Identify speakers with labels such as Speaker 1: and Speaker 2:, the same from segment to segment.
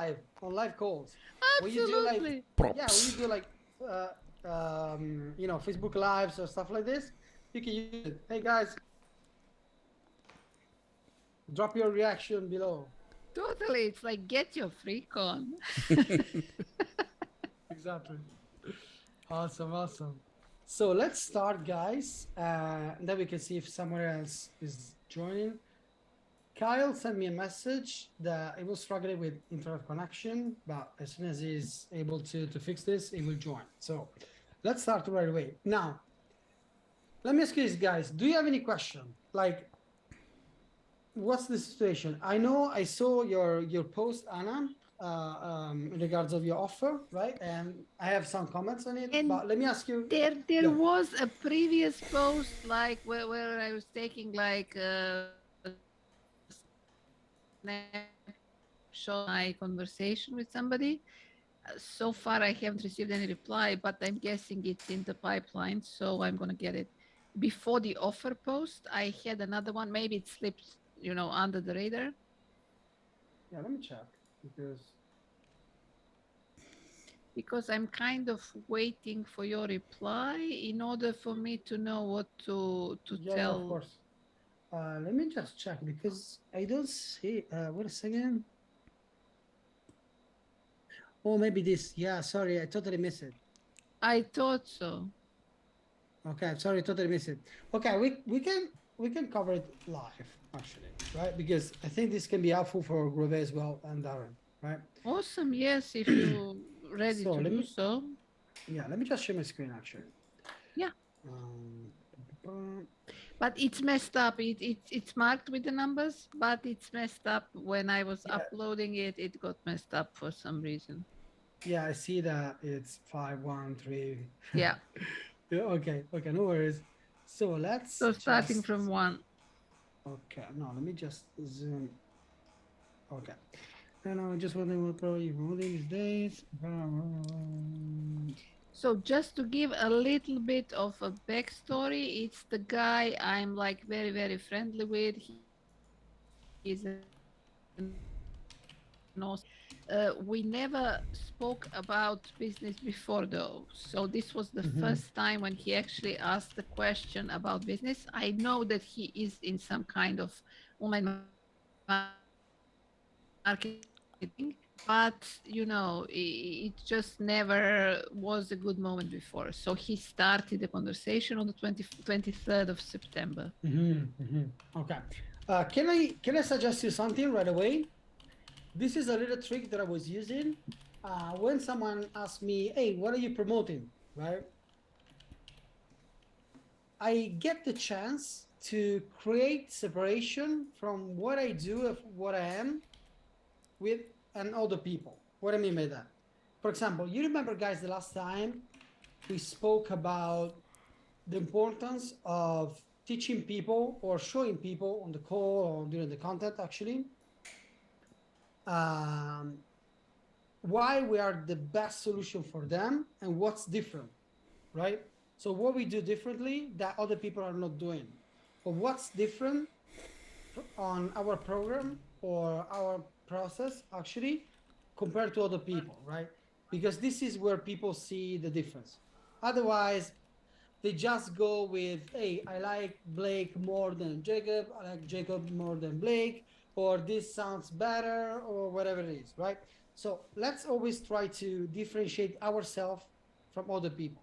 Speaker 1: live on live calls. When you do like,
Speaker 2: Absolutely.
Speaker 1: yeah, when you
Speaker 3: Props.
Speaker 1: do like, Facebook lives or stuff like this, you can use it. Hey guys, drop your reaction below.
Speaker 2: Totally. It's like get your freak on.
Speaker 1: Exactly. Awesome, awesome. So let's start, guys. And then we can see if someone else is joining. Kyle sent me a message that he was struggling with internet connection, but as soon as he's able to fix this, he will join. So let's start right away. Now, let me ask you this, guys. Do you have any question? Like, what's the situation? I know I saw your post, Anna, in regards of your offer, right? And I have some comments on it,
Speaker 2: And
Speaker 1: but let me ask you.
Speaker 2: there
Speaker 1: Yeah.
Speaker 2: was a previous post like where I was taking like a snapshot of my conversation with somebody. So far, I haven't received any reply, but I'm guessing it's in the pipeline, so I'm gonna get it. Before the offer post, I had another one. Maybe it slipped, under the radar
Speaker 1: Yeah, let me check because
Speaker 2: because I'm kind of waiting for your reply in order for me to know what to
Speaker 1: yeah, of
Speaker 2: tell.
Speaker 1: course. Let me just check because I don't see. Wait a second. Oh, maybe this. Yeah, sorry, I totally missed it.
Speaker 2: I thought so.
Speaker 1: Okay, sorry, totally missed it. Okay, we can cover it live actually, right? Because I think this can be helpful for Grove as well and Darren, right?
Speaker 2: Awesome. Yes, if you're ready
Speaker 1: So
Speaker 2: to
Speaker 1: let
Speaker 2: do
Speaker 1: me,
Speaker 2: so.
Speaker 1: yeah, let me just share my screen actually.
Speaker 2: Yeah.
Speaker 1: Um,
Speaker 2: But it's messed up. It's marked with the numbers, but it's messed up. When I was
Speaker 1: yeah,
Speaker 2: uploading it, it got messed up for some reason.
Speaker 1: yeah, I see that it's 513.
Speaker 2: Yeah.
Speaker 1: Yeah, okay, no worries. So let's
Speaker 2: So starting
Speaker 1: just,
Speaker 2: from one.
Speaker 1: okay, no, let me just zoom. Okay. And I just wondering what probably holding these days.
Speaker 2: So just to give a little bit of a backstory, it's the guy I'm like very, very friendly with. He's an awesome we never spoke about business before though. So this was the
Speaker 1: Mhm.
Speaker 2: first time when he actually asked the question about business. I know that he is in some kind of online marketing, but it just never was a good moment before. So he started the conversation on the 23rd of September.
Speaker 1: Okay. Can I suggest you something right away? This is a little trick that I was using. When someone asks me, "Hey, what are you promoting?" Right? I get the chance to create separation from what I do of what I am with and other people. What I mean by that? For example, you remember, guys, the last time we spoke about the importance of teaching people or showing people on the call or during the content actually, um, why we are the best solution for them and what's different, right? So what we do differently that other people are not doing, or what's different on our program or our process actually compared to other people, right? Because this is where people see the difference. Otherwise, they just go with, hey, I like Blake more than Jacob, I like Jacob more than Blake, or this sounds better, or whatever it is, right? So let's always try to differentiate ourselves from other people.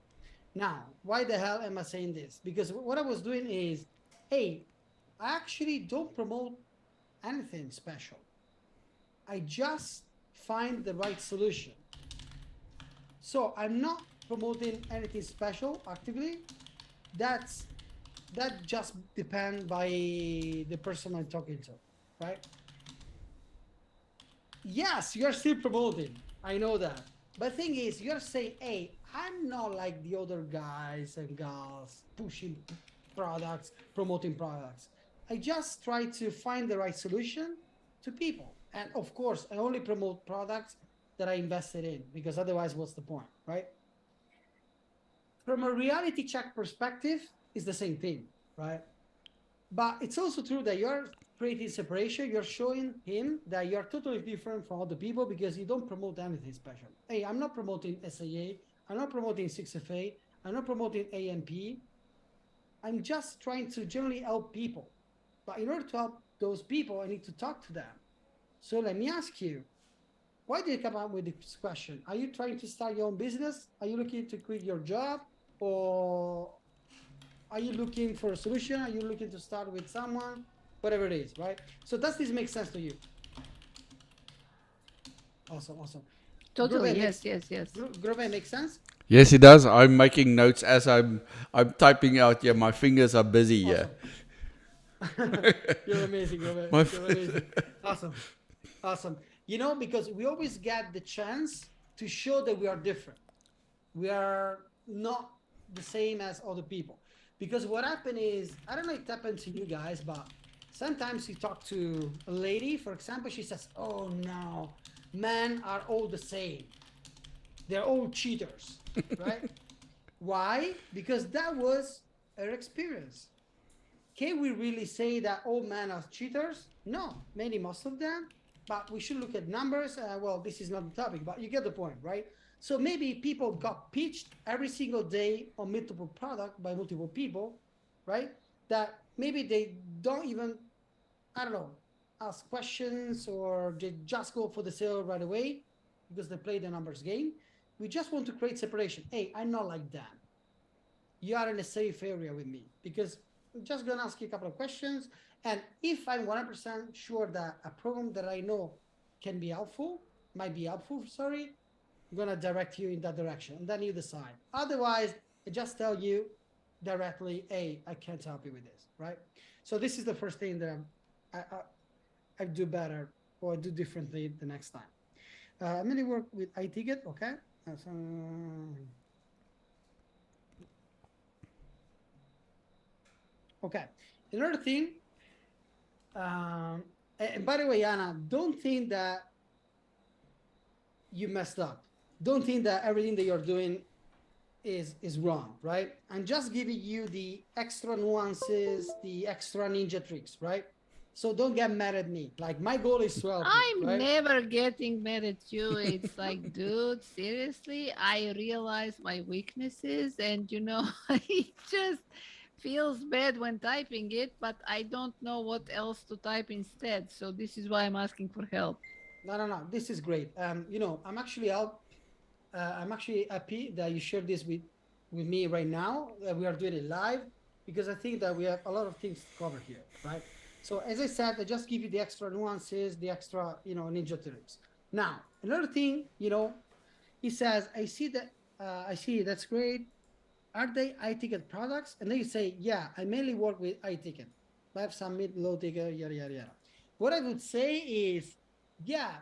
Speaker 1: Now, why the hell am I saying this? Because what I was doing is, hey, I actually don't promote anything special. I just find the right solution. So I'm not promoting anything special actively. That's that just depend by the person I'm talking to, right? Yes, you're still promoting. I know that. But thing is, you're saying, hey, I'm not like the other guys and gals pushing products, promoting products. I just try to find the right solution to people. And of course, I only promote products that I invested in because otherwise, what's the point, right? From a reality check perspective, it's the same thing, right? But it's also true that you're creating separation, you're showing him that you're totally different from other people because you don't promote anything special. Hey, I'm not promoting SAA. I'm not promoting 6FA. I'm not promoting AMP. I'm just trying to generally help people. But in order to help those people, I need to talk to them. So let me ask you, why did you come up with this question? Are you trying to start your own business? Are you looking to quit your job? Or are you looking for a solution? Are you looking to start with someone? Whatever it is, right? So does this make sense to you? Awesome.
Speaker 2: Totally.
Speaker 1: Groove
Speaker 2: Yes.
Speaker 1: Groove makes sense?
Speaker 3: Yes, it does. I'm making notes as I'm typing out. Yeah, my fingers are busy. Yeah.
Speaker 1: Awesome. You're amazing, Groove.
Speaker 3: My
Speaker 1: You're amazing. Awesome. You know, because we always get the chance to show that we are different. We are not the same as other people. Because what happened is, I don't know if it happened to you guys, but sometimes you talk to a lady, for example, she says, oh no, men are all the same. They're all cheaters, right? Why? Because that was her experience. Can we really say that all men are cheaters? No, maybe most of them, but we should look at numbers. Well, this is not the topic, but you get the point, right? So maybe people got pitched every single day on multiple product by multiple people, right? That maybe they don't even, I don't know, ask questions or they just go for the sale right away because they play the numbers game. We just want to create separation. Hey, I'm not like that. You are in a safe area with me because I'm just going to ask you a couple of questions. And if I'm 100% sure that a program that I know can be helpful, might be helpful, sorry, I'm going to direct you in that direction. And then you decide. Otherwise, I just tell you directly, hey, I can't help you with this, right? So this is the first thing that I do better or do differently the next time. I'm going to work with iTicket, okay? Okay. Another thing, and by the way, Anna, don't think that you messed up. Don't think that everything that you're doing is wrong, right? I'm just giving you the extra nuances, the extra ninja tricks, right? So don't get mad at me. Like my goal is to help
Speaker 2: I'm
Speaker 1: you, right?
Speaker 2: never getting mad at you. It's like, dude, seriously, I realize my weaknesses, and it just feels bad when typing it, but I don't know what else to type instead. So this is why I'm asking for help.
Speaker 1: No. This is great. I'm actually out. I'm actually happy that you shared this with me right now. We are doing it live because I think that we have a lot of things to cover here, right? So as I said, I just give you the extra nuances, the extra, ninja tricks. Now, another thing, he says, I see that's great. Are they iTicket products? And then you say, yeah, I mainly work with iTicket. I have some mid, low ticket, yada. What I would say is, yeah,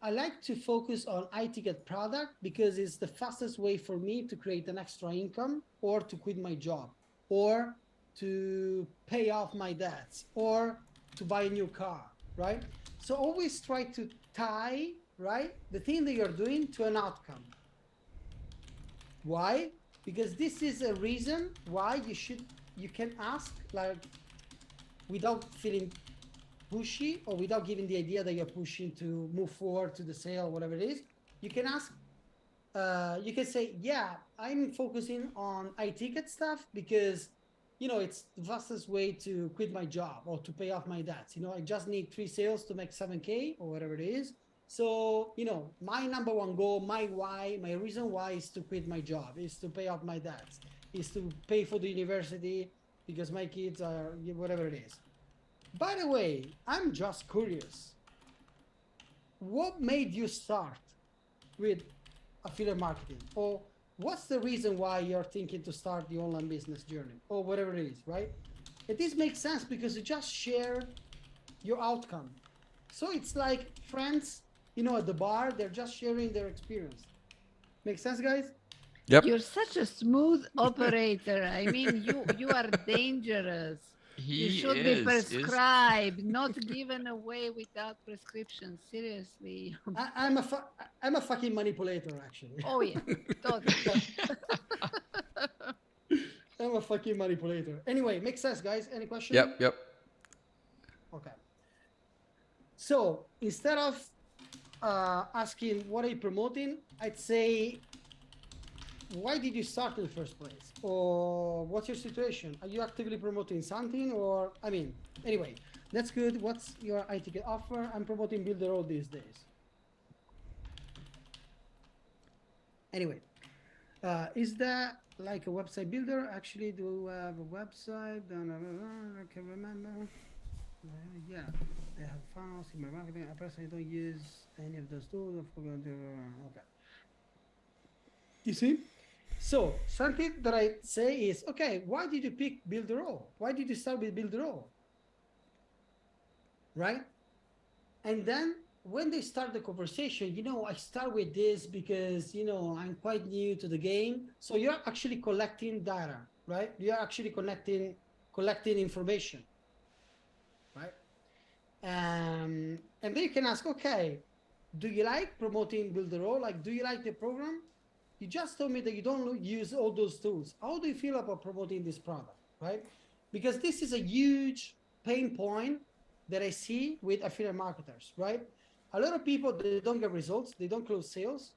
Speaker 1: I like to focus on iTicket product because it's the fastest way for me to create an extra income or to quit my job or to pay off my debts or to buy a new car, right? So always try to tie, right, the thing that you're doing to an outcome. Why? Because this is a reason why you can ask, like, without feeling pushy or without giving the idea that you're pushing to move forward to the sale, whatever it is. You can ask, you can say, yeah, I'm focusing on iTicket stuff because, it's the fastest way to quit my job or to pay off my debts. I just need 3 sales to make 7K or whatever it is. So, my number one goal, my reason why is to quit my job, is to pay off my debts, is to pay for the university because my kids are, whatever it is. By the way, I'm just curious. What made you start with affiliate marketing? Or what's the reason why you're thinking to start the online business journey or whatever it is, right? And this makes sense because you just share your outcome. So it's like friends, at the bar, they're just sharing their experience. Make sense, guys?
Speaker 3: Yep.
Speaker 2: You're such a smooth operator. I mean, you are dangerous. You should be prescribed, not given away without prescription. Seriously.
Speaker 1: I'm a fucking manipulator, actually.
Speaker 2: Oh yeah, totally.
Speaker 1: I'm a fucking manipulator. Anyway, makes sense, guys. Any questions?
Speaker 3: Yep.
Speaker 1: Okay. So instead of asking what are you promoting, I'd say, why did you start in the first place? Or what's your situation? Are you actively promoting something? Or, I mean, anyway, that's good. What's your iTicket offer? I'm promoting Build the Road these days. Anyway, is that like a website builder? Actually, do have a website? I can remember. Yeah, they have funnels in my marketing. I personally don't use any of those tools. Okay. You see? So something that I say is, okay, why did you pick Build the Road? Why did you start with Build the Road? Right? And then when they start the conversation, I start with this because, I'm quite new to the game. So you're actually collecting data, right? You're actually collecting information, right? And then you can ask, okay, do you like promoting Build the Road? Like, do you like the program? You just told me that you don't use all those tools. How do you feel about promoting this product, right? Because this is a huge pain point that I see with affiliate marketers, right? A lot of people, they don't get results, they don't close sales,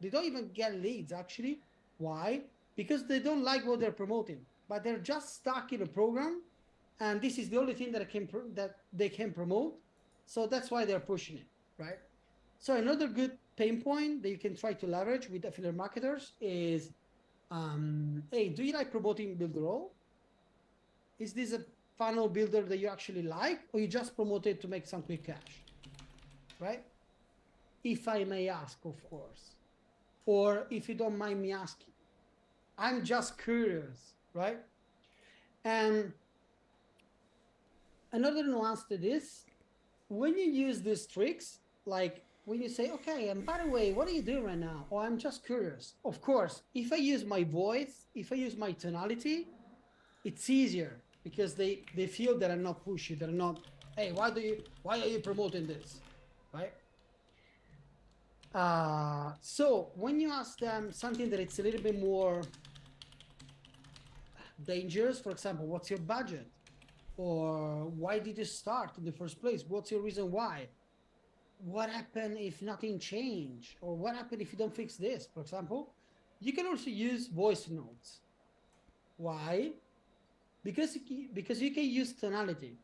Speaker 1: they don't even get leads actually. Why? Because they don't like what they're promoting, but they're just stuck in a program, and this is the only thing that they can promote. So that's why they're pushing it, right? So another good pain point that you can try to leverage with affiliate marketers is, hey, do you like promoting Build the Road? Is this a funnel builder that you actually like, or you just promote it to make some quick cash, right? If I may ask, of course, or if you don't mind me asking, I'm just curious, right? And another nuance to this, when you use these tricks, like when you say, okay, and by the way, what are you doing right now? Or I'm just curious. Of course, if I use my voice, if I use my tonality, it's easier because they feel that I'm not pushy, that I'm not, hey, why are you promoting this? Right? So when you ask them something that it's a little bit more dangerous, for example, what's your budget? Or why did you start in the first place? What's your reason why? What happened if nothing changed? Or what happened if you don't fix this, for example? You can also use voice notes. Why? Because you can use tonality.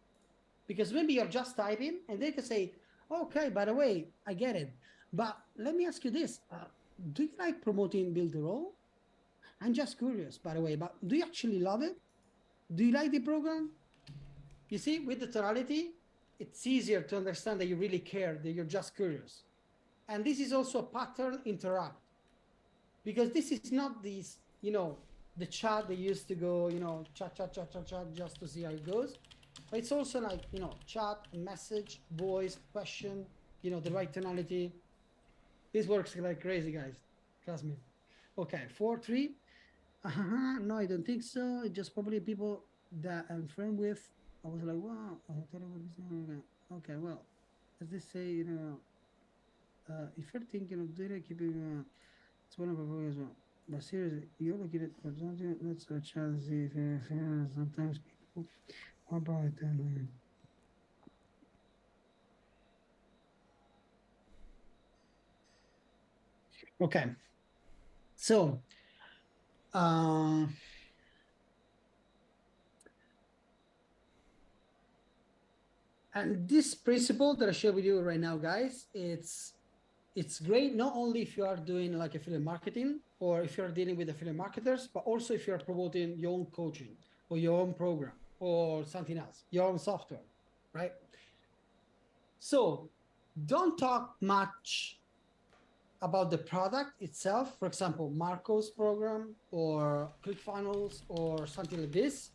Speaker 1: Because maybe you're just typing and they can say, okay, by the way, I get it. But let me ask you this. Do you like promoting Build the Road? I'm just curious, by the way, but do you actually love it? Do you like the program? You see, with the tonality, it's easier to understand that you really care, that you're just curious. And this is also a pattern interrupt, because this is not this, the chat they used to go, chat, chat, chat, chat, chat, just to see how it goes. But it's also like, chat, message, voice, question, the right tonality. This works like crazy, guys. Trust me. Okay, 4, 3. No, I don't think so. It's just probably people that I'm friend with. I was like, wow, I thought it was okay. Well, as they say, if you're thinking of doing it, keeping it's one of our programs. Well, but seriously, you're looking at something that's a chance. Sometimes people are about it. Okay, so and this principle that I share with you right now, guys, it's great not only if you are doing like affiliate marketing or if you're dealing with affiliate marketers, but also if you're promoting your own coaching or your own program or something else, your own software, right? So don't talk much about the product itself. For example, Marco's program or ClickFunnels or something like this.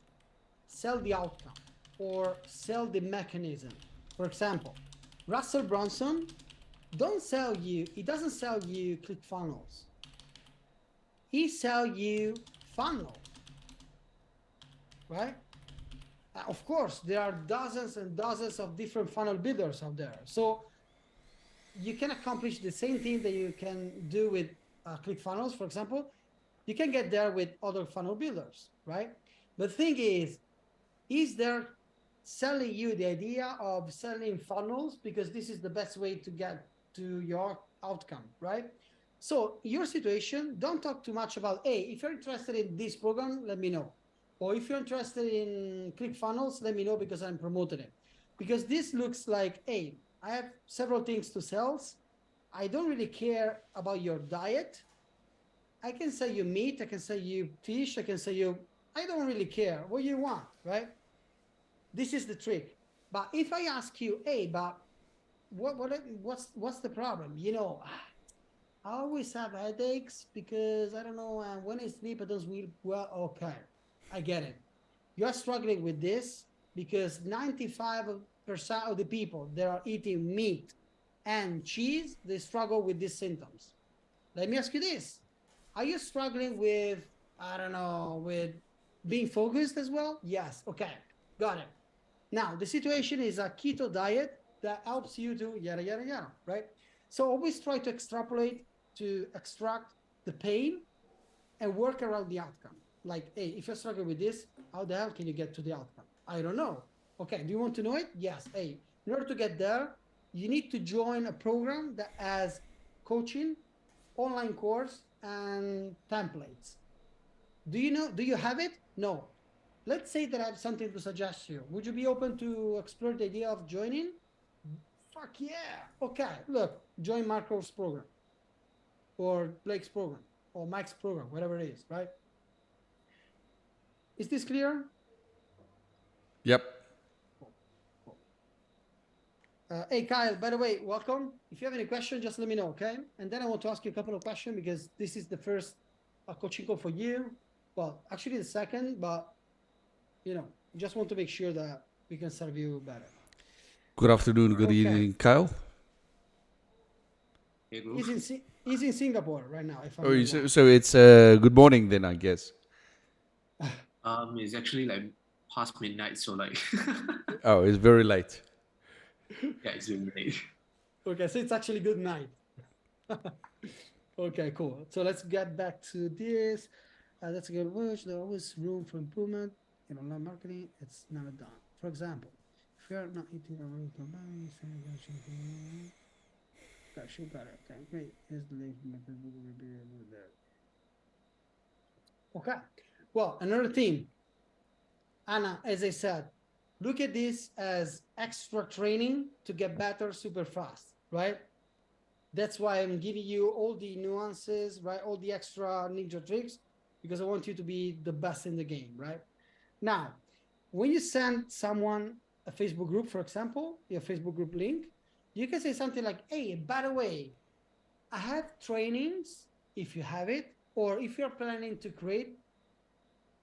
Speaker 1: Sell the outcome or sell the mechanism. For example, Russell Brunson he doesn't sell you ClickFunnels. He sell you funnel, right? Of course, there are dozens and dozens of different funnel builders out there. So you can accomplish the same thing that you can do with ClickFunnels, for example. You can get there with other funnel builders, right? But the thing is there selling you the idea of selling funnels because this is the best way to get to your outcome, right? So your situation, don't talk too much about, hey, if you're interested in this program, let me know. Or if you're interested in ClickFunnels, let me know because I'm promoting it. Because this looks like, hey, I have several things to sell. I don't really care about your diet. I can sell you meat, I can sell you fish, I can sell you, I don't really care what you want, right? This is the trick. But if I ask you, hey, but what's the problem? You know, I always have headaches because I don't know when I sleep I don't sleep well. Okay, I get it. You're struggling with this because 95% of the people that are eating meat and cheese they struggle with these symptoms. Let me ask you this: are you struggling with, I don't know, with being focused as well? Yes. Okay, got it. Now, the situation is a keto diet that helps you to yada, yada, yada, right? So always try to extrapolate, to extract the pain and work around the outcome. Like, hey, if you're struggling with this, how the hell can you get to the outcome? I don't know. Okay, do you want to know it? Yes. Hey, in order to get there, you need to join a program that has coaching, online course, and templates. Do you have it? No. Let's say that I have something to suggest to you. Would you be open to explore the idea of joining? Fuck yeah. Okay, look, join Marco's program or Blake's program or Mike's program, whatever it is, right? Is this clear?
Speaker 3: Yep.
Speaker 1: Hey, Kyle, by the way, welcome. If you have any question, just let me know, okay? And then I want to ask you a couple of questions because this is the first coaching call for you. Well, actually the second, but you know, just want to make sure that we can serve you better.
Speaker 3: Good afternoon, good
Speaker 1: Okay.
Speaker 3: evening, Kyle.
Speaker 4: Hey, bro.
Speaker 1: He's in Singapore right now. If I'm
Speaker 3: Oh,
Speaker 1: not
Speaker 3: so,
Speaker 1: wrong.
Speaker 3: so it's good morning then, I guess.
Speaker 4: It's actually like past midnight, so like
Speaker 3: Oh, it's very late.
Speaker 4: yeah, it's really late.
Speaker 1: Okay, so it's actually good night. Okay, cool. So let's get back to this. That's a good word. There's always room for improvement in online marketing. It's never done. For example, if you're not eating a root combine, got it. Okay, great. Here's the link. There. Okay. Well, another thing, Anna, as I said, look at this as extra training to get better super fast, right? That's why I'm giving you all the nuances, right? All the extra ninja tricks, because I want you to be the best in the game, right? Now, when you send someone a Facebook group, for example, your Facebook group link, you can say something like, hey, by the way, I have trainings if you have it, or if you're planning to create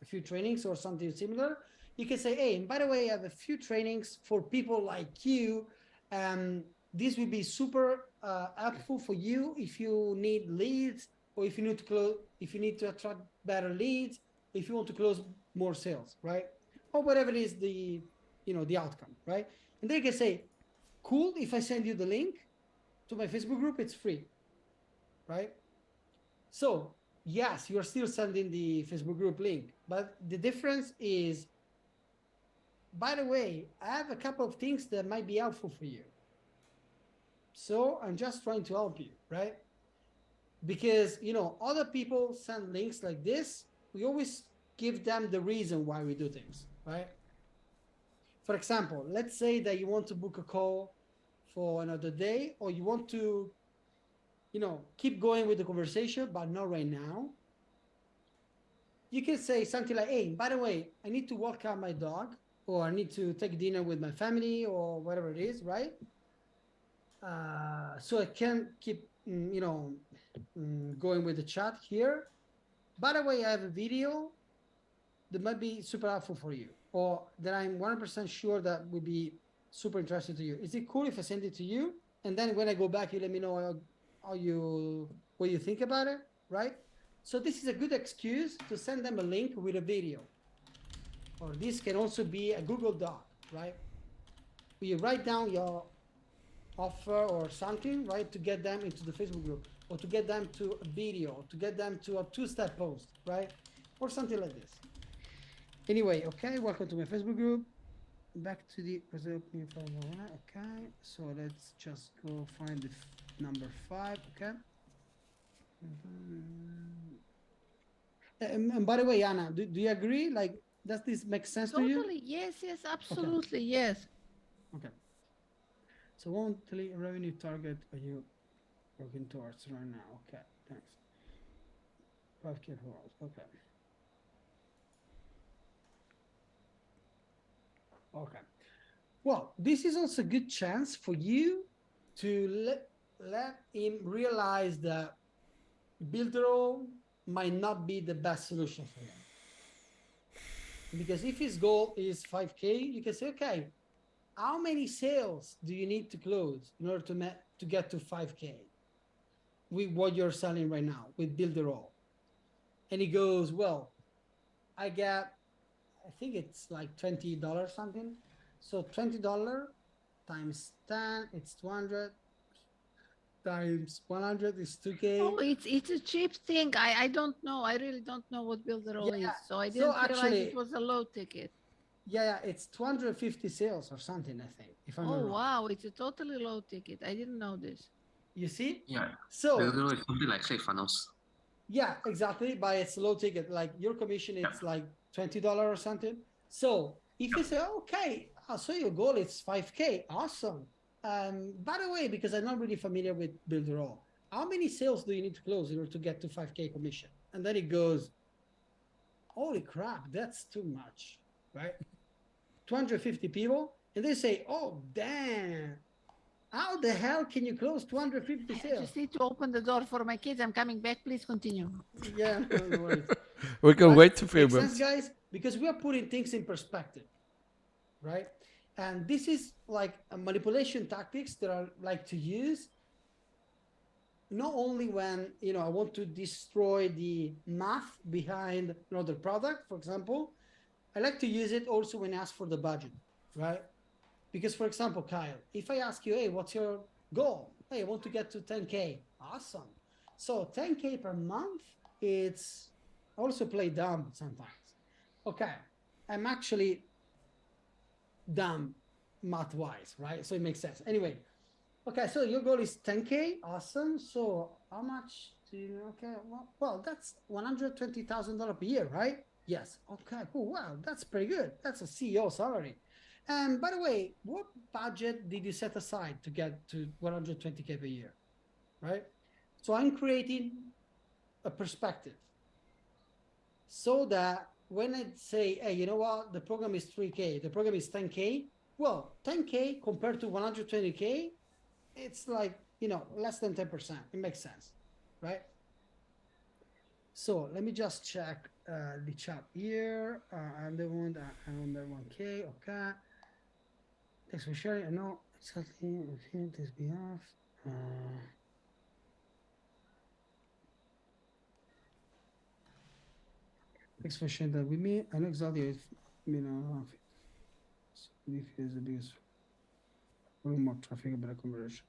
Speaker 1: a few trainings or something similar, you can say, hey, and by the way, I have a few trainings for people like you. This will be super helpful for you if you need leads, or if you need to close, if you need to attract better leads, if you want to close more sales, right? Or whatever is the, you know, the outcome, right? And then you can say, cool, if I send you the link to my Facebook group, it's free, right? So yes, you're still sending the Facebook group link, but the difference is, by the way, I have a couple of things that might be helpful for you. So I'm just trying to help you, right? Because, you know, other people send links like this. We always give them the reason why we do things, right? For example, let's say that you want to book a call for another day, or you want to, you know, keep going with the conversation, but not right now. You can say something like, hey, by the way, I need to walk out my dog, or I need to take dinner with my family, or whatever it is, right? So I can keep, you know, going with the chat here. By the way, I have a video that might be super helpful for you, or that I'm 100% sure that would be super interesting to you. Is it cool if I send it to you? And then when I go back, you let me know what you think about it, right? So this is a good excuse to send them a link with a video. Or this can also be a Google Doc, right? Where you write down your offer or something, right, to get them into the Facebook group, or to get them to a video, to get them to a 2-step post, right? Or something like this. Anyway, okay, welcome to my Facebook group. back to the opening for okay. So let's just go find the number 5. Okay. And by the way, Anna, do you agree? Like, does this make sense to you?
Speaker 2: Totally. Yes, yes, absolutely. Yes.
Speaker 1: Okay. So monthly revenue target are you working towards right now? Okay, thanks. 5K followers. Okay. Okay. Well, this is also a good chance for you to let him realize that Builderall might not be the best solution for him. Because if his goal is 5K, you can say, okay, how many sales do you need to close in order to get to 5K with what you're selling right now with Builderall? And he goes, well, I think it's like $20 something. So $20 times 10, it's 200 times 100 is 2K.
Speaker 2: Oh, it's a cheap thing. I don't know. I really don't know what Builderall is. So I
Speaker 1: So
Speaker 2: didn't realize
Speaker 1: actually-
Speaker 2: it was a low ticket.
Speaker 1: Yeah, it's 250 sales or something, I think, if I'm not
Speaker 2: Oh,
Speaker 1: wrong.
Speaker 2: wow. It's a totally low ticket. I didn't know this.
Speaker 1: You see?
Speaker 4: Yeah.
Speaker 1: So
Speaker 4: Builderall is something like ClickFunnels.
Speaker 1: yeah, exactly. But it's low ticket. Like your commission, it's like $20 or something. So if you say, okay, so your goal is 5K, awesome. By the way, because I'm not really familiar with Builderall, how many sales do you need to close in order to get to 5K commission? And then it goes, holy crap, that's too much, right? 250 people, and they say, oh damn, how the hell can you close 250
Speaker 2: I
Speaker 1: sales?
Speaker 2: just need to open the door for my kids. I'm coming back. Please continue.
Speaker 1: Yeah, no worries.
Speaker 3: We can
Speaker 1: But
Speaker 3: wait a few
Speaker 1: makes sense,
Speaker 3: minutes.
Speaker 1: guys, because we are putting things in perspective, right? And this is like a manipulation tactics that I like to use. Not only when I want to destroy the math behind another product, for example, I like to use it also when I ask for the budget, right? Because, for example, Kyle, if I ask you, hey, what's your goal? Hey, I want to get to 10K. Awesome. So 10K per month, it's also play dumb sometimes. Okay, I'm actually dumb math-wise, right? So it makes sense. Anyway, okay, so your goal is 10K. Awesome. So how much do you, okay, well that's $120,000 per year, right? Yes. Okay, cool. Wow, that's pretty good. That's a CEO salary. And by the way, what budget did you set aside to get to 120K per year, right? So I'm creating a perspective so that when I say, hey, you know what, the program is 3K, the program is 10K, well, 10K compared to 120K, it's like, less than 10%. It makes sense, right? So let me just check the chat here. I'm the one that I'm under 1K. Okay. Thanks for sharing. I know exactly. Okay, this behalf. Thanks for sharing that with me. I know exactly if if is the biggest more traffic, better conversion.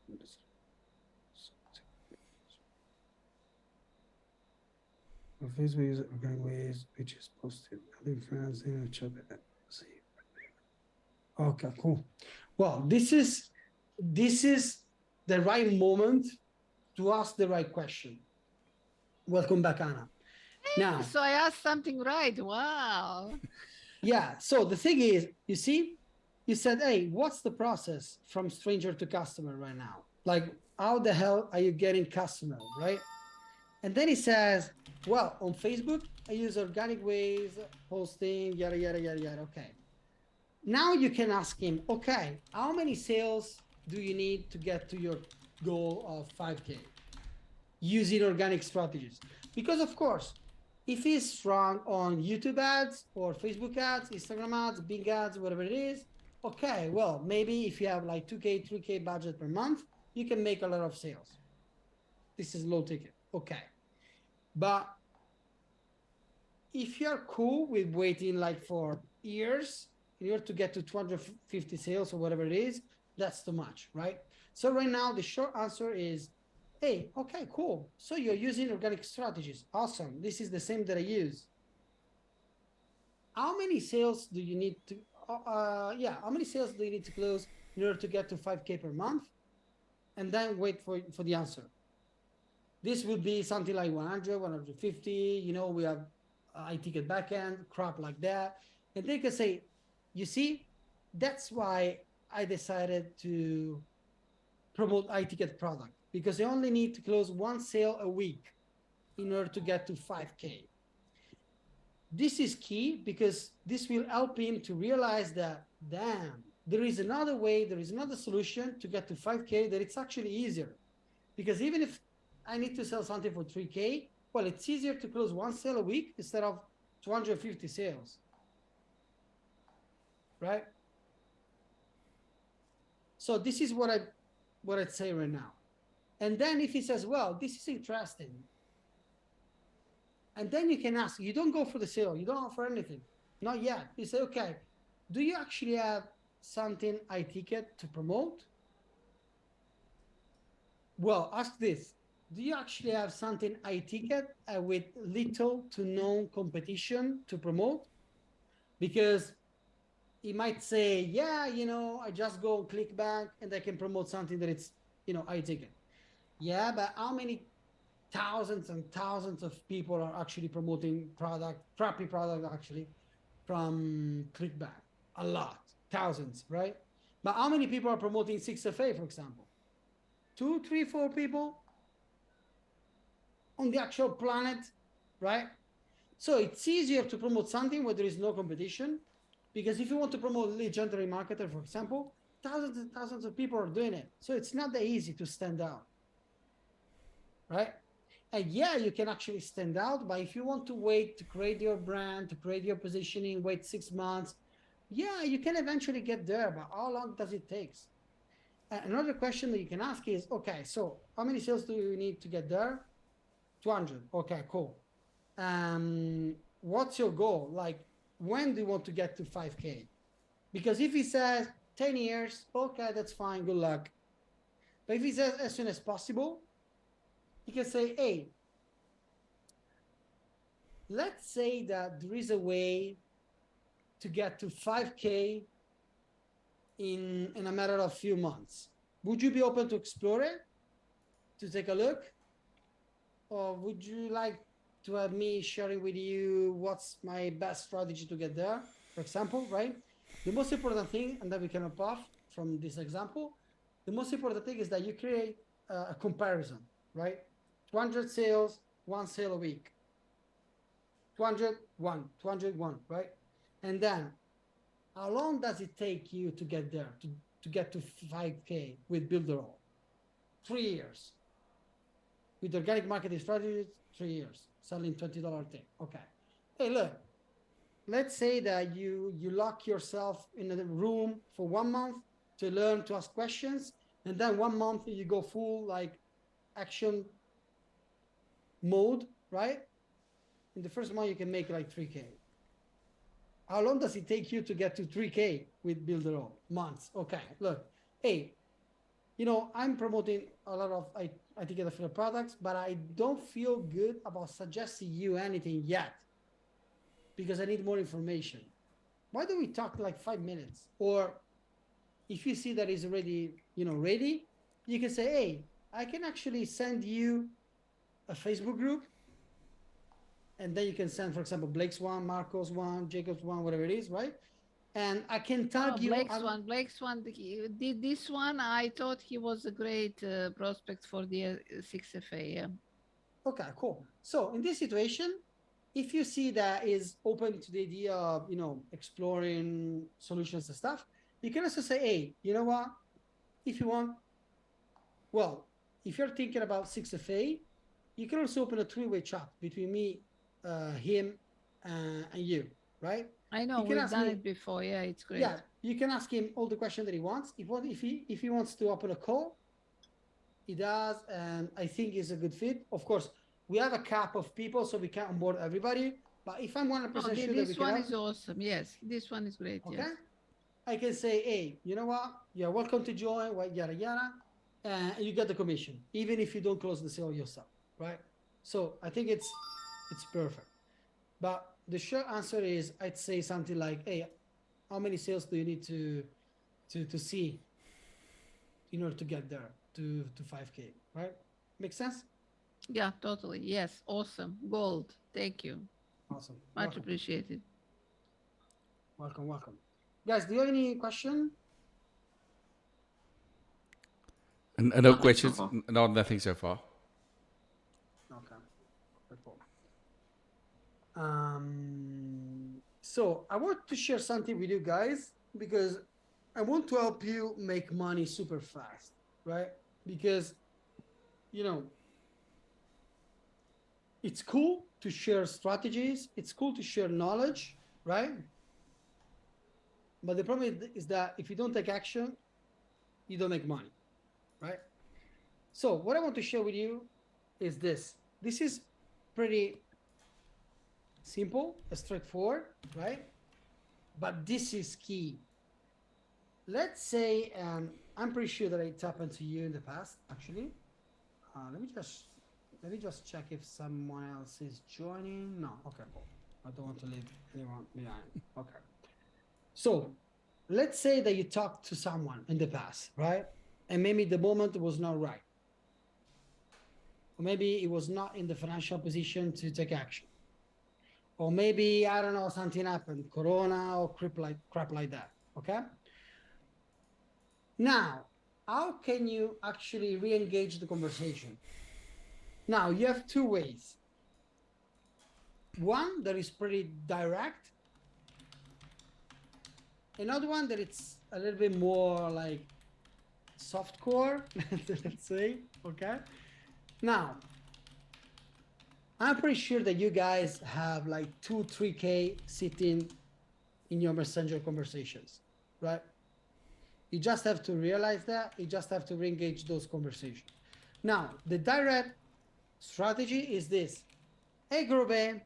Speaker 1: Facebook user organic ways, which is posted. Other friends in the chat. See. Okay, cool. Well, this is the right moment to ask the right question. Welcome back, Anna. Now,
Speaker 2: So I asked something right. Wow.
Speaker 1: yeah. So the thing is, you see, you said, hey, what's the process from stranger to customer right now? Like, how the hell are you getting customer, right? And then he says, well, on Facebook, I use organic ways, posting, yada, yada, yada, yada. Okay. Now you can ask him, okay, how many sales do you need to get to your goal of 5K using organic strategies? Because, of course, if he's strong on YouTube ads or Facebook ads, Instagram ads, Bing ads, whatever it is, okay, well, maybe if you have like 2K, 3K budget per month, you can make a lot of sales. This is low ticket. Okay. But if you're cool with waiting like for years in order to get to 250 sales or whatever it is, that's too much, right? So right now, the short answer is, hey, okay, cool. So you're using organic strategies. Awesome. This is the same that I use. How many sales do you need to, yeah, how many sales do you need to close in order to get to 5K per month? And then wait for the answer. This would be something like 100, 150. You know, we have iTicket backend, crap like that. And they can say, you see, that's why I decided to promote iTicket product, because they only need to close one sale a week in order to get to 5K. This is key because this will help him to realize that, damn, there is another way, there is another solution to get to 5K that it's actually easier. Because even if I need to sell something for 3K, well, it's easier to close one sale a week instead of 250 sales, right? So this is what I'd say right now. And then if he says, well, this is interesting, and then you can ask, you don't go for the sale, you don't offer anything, not yet. You say, okay, do you actually have something iTicket to promote? Well, ask this. Do you actually have something iTicket with little to no competition to promote? Because he might say, yeah, you know, I just go ClickBank and I can promote something that it's, you know, iTicket. Yeah, but how many thousands and thousands of people are actually promoting crappy product actually from ClickBank? A lot, thousands, right? But how many people are promoting 6FA, for example? 2, 3, 4 people on the actual planet, right? So it's easier to promote something where there is no competition, because if you want to promote lead generation marketer, for example, thousands and thousands of people are doing it. So it's not that easy to stand out, right? And yeah, you can actually stand out, but if you want to wait to create your brand, to create your positioning, wait 6 months, yeah, you can eventually get there, but how long does it take? Another question that you can ask is, okay, so how many sales do you need to get there? 200. Okay, cool. What's your goal? Like, when do you want to get to 5K? Because if he says 10 years, okay, that's fine, good luck. But if he says as soon as possible, you can say, hey, let's say that there is a way to get to 5K in a matter of few months. Would you be open to explore it, to take a look? Or would you like to have me sharing with you what's my best strategy to get there, for example, right? The most important thing, and then we can hop off from this example, the most important thing is that you create a comparison, right? 200 sales, one sale a week. 201, 201, right? And then how long does it take you to get there, to get to 5K with Builderall? 3 years. With organic marketing strategies, 3 years. Selling $20 thing. Okay. Hey, look, let's say that you lock yourself in a room for 1 month to learn to ask questions, and then 1 month you go full like action mode, right? In the first month you can make like 3K. How long does it take you to get to 3K with Builderall? Months. Okay, look, hey, you know, I'm promoting a lot of iTicket affiliate products, but I don't feel good about suggesting you anything yet because I need more information. Why don't we talk like 5 minutes? Or if you see that it's already, you know, ready, you can say, hey, I can actually send you a Facebook group. And then you can send, for example, Blake's one, Marco's one, Jacob's one, whatever it is, right? And I can tag you.
Speaker 2: Blake's one, he did this one. I thought he was a great prospect for the 6FA. Yeah.
Speaker 1: Okay, cool. So in this situation, if you see that is open to the idea of, you know, exploring solutions and stuff, you can also say, hey, you know what? If you want, well, if you're thinking about 6FA, you can also open a 3-way chat between me, him, and you, right?
Speaker 2: I know, we've done it before. Yeah, it's great.
Speaker 1: Yeah, you can ask him all the questions that he wants. If he wants to open a call, he does, and I think it's a good fit. Of course, we have a cap of people, so we can't onboard everybody. But if I'm 100% sure that we can,
Speaker 2: this one is awesome. Yes, this one is great.
Speaker 1: Okay,
Speaker 2: yes.
Speaker 1: I can say, hey, you know what? You're welcome to join. Yada yada, and you get the commission, even if you don't close the sale yourself, right? So I think it's perfect. But the short answer is, I'd say something like, hey, how many sales do you need to see in order to get there to 5K, right? Make sense?
Speaker 2: Yeah, totally. Yes. Awesome. Gold. Thank you.
Speaker 1: Awesome.
Speaker 2: Much
Speaker 1: Welcome.
Speaker 2: appreciated.
Speaker 1: Welcome, welcome. Guys, do you have any question?
Speaker 3: And no
Speaker 4: Nothing so
Speaker 3: questions?
Speaker 4: far.
Speaker 3: No, nothing so far.
Speaker 1: Okay. Cool. So I want to share something with you guys because I want to help you make money super fast, right? Because, you know, it's cool to share strategies, it's cool to share knowledge, right? But the problem is that if you don't take action, you don't make money, right? So what I want to share with you is this. This is pretty simple, straightforward, right? But this is key. Let's say, I'm pretty sure that it happened to you in the past, actually. Let me just check if someone else is joining. No, okay, cool. I don't want to leave anyone behind. Okay. So let's say that you talked to someone in the past, right? And maybe the moment was not right. Or maybe it was not in the financial position to take action. Or maybe, I don't know, something happened, Corona or crap like that. Okay. Now, how can you actually re-engage the conversation? Now, you have two ways. One that is pretty direct. Another one that it's a little bit more like softcore, let's say, okay? Now, I'm pretty sure that you guys have like 2-3K sitting in your messenger conversations, right? You just have to realize that. You just have to re-engage those conversations. Now, the direct strategy is this. Hey, Grobe,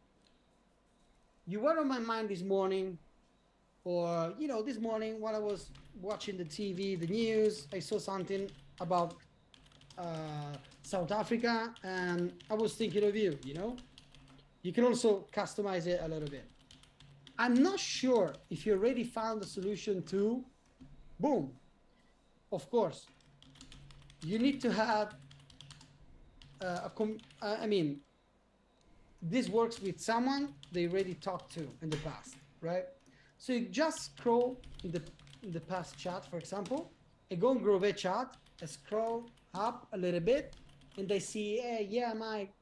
Speaker 1: you were on my mind this morning, or, you know, this morning while I was watching the TV, the news, I saw something about South Africa, and I was thinking of you, you know? You can also customize it a little bit. I'm not sure if you already found the solution to, boom. Of course, you need to have this works with someone they already talked to in the past, right? So you just scroll in the past chat, for example, and go on Grove chat, and scroll up a little bit, and they see, hey, yeah, Mike.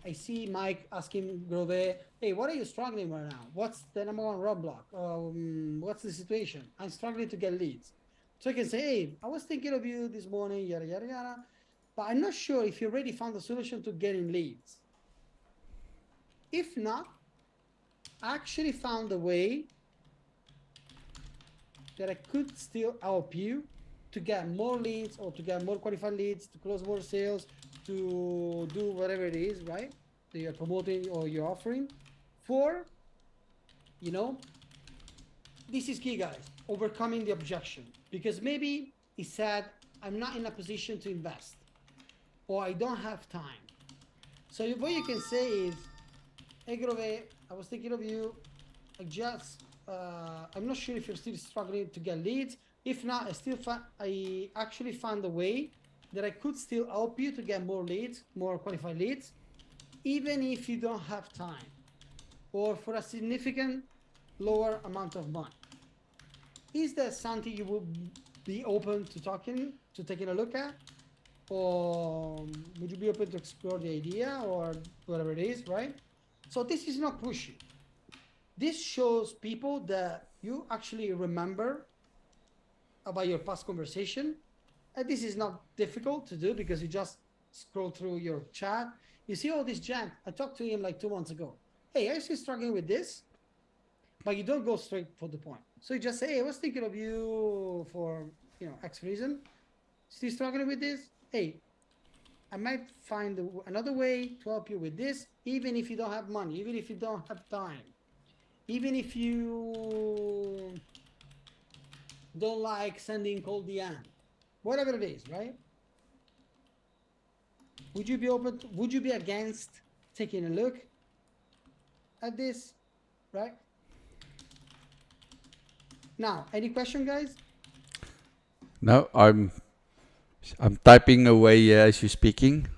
Speaker 1: I see Mike asking Grove, hey, what are you struggling right now? What's the number one roadblock? What's the situation? I'm struggling to get leads. So I can say, hey, I was thinking of you this morning, yada, yada, yada. But I'm not sure if you already found the solution to getting leads. If not, I actually found a way that I could still help you to get more leads or to get more qualified leads, to close more sales, to do whatever it is, right? That you're promoting or you're offering for, you know, this is key, guys, overcoming the objection. Because maybe he said, I'm not in a position to invest, or I don't have time. So what you can say is, hey, Grove, I was thinking of you. I'm not sure if you're still struggling to get leads. If not, I actually found a way that I could still help you to get more leads, more qualified leads, even if you don't have time, or for a significant lower amount of money. Is that something you would be open to taking a look at? Or would you be open to explore the idea or whatever it is, right? So this is not pushy. This shows people that you actually remember about your past conversation. And this is not difficult to do because you just scroll through your chat. You see all this junk. I talked to him like 2 months ago. Hey, are you still struggling with this? But you don't go straight for the point. So you just say, hey, I was thinking of you for, you know, X reason. Still struggling with this? Hey, I might find another way to help you with this, even if you don't have money, even if you don't have time, even if you don't like sending cold DM, whatever it is, right? Would you be against taking a look at this, right? Now, any question, guys?
Speaker 3: No, I'm typing away here as you're speaking.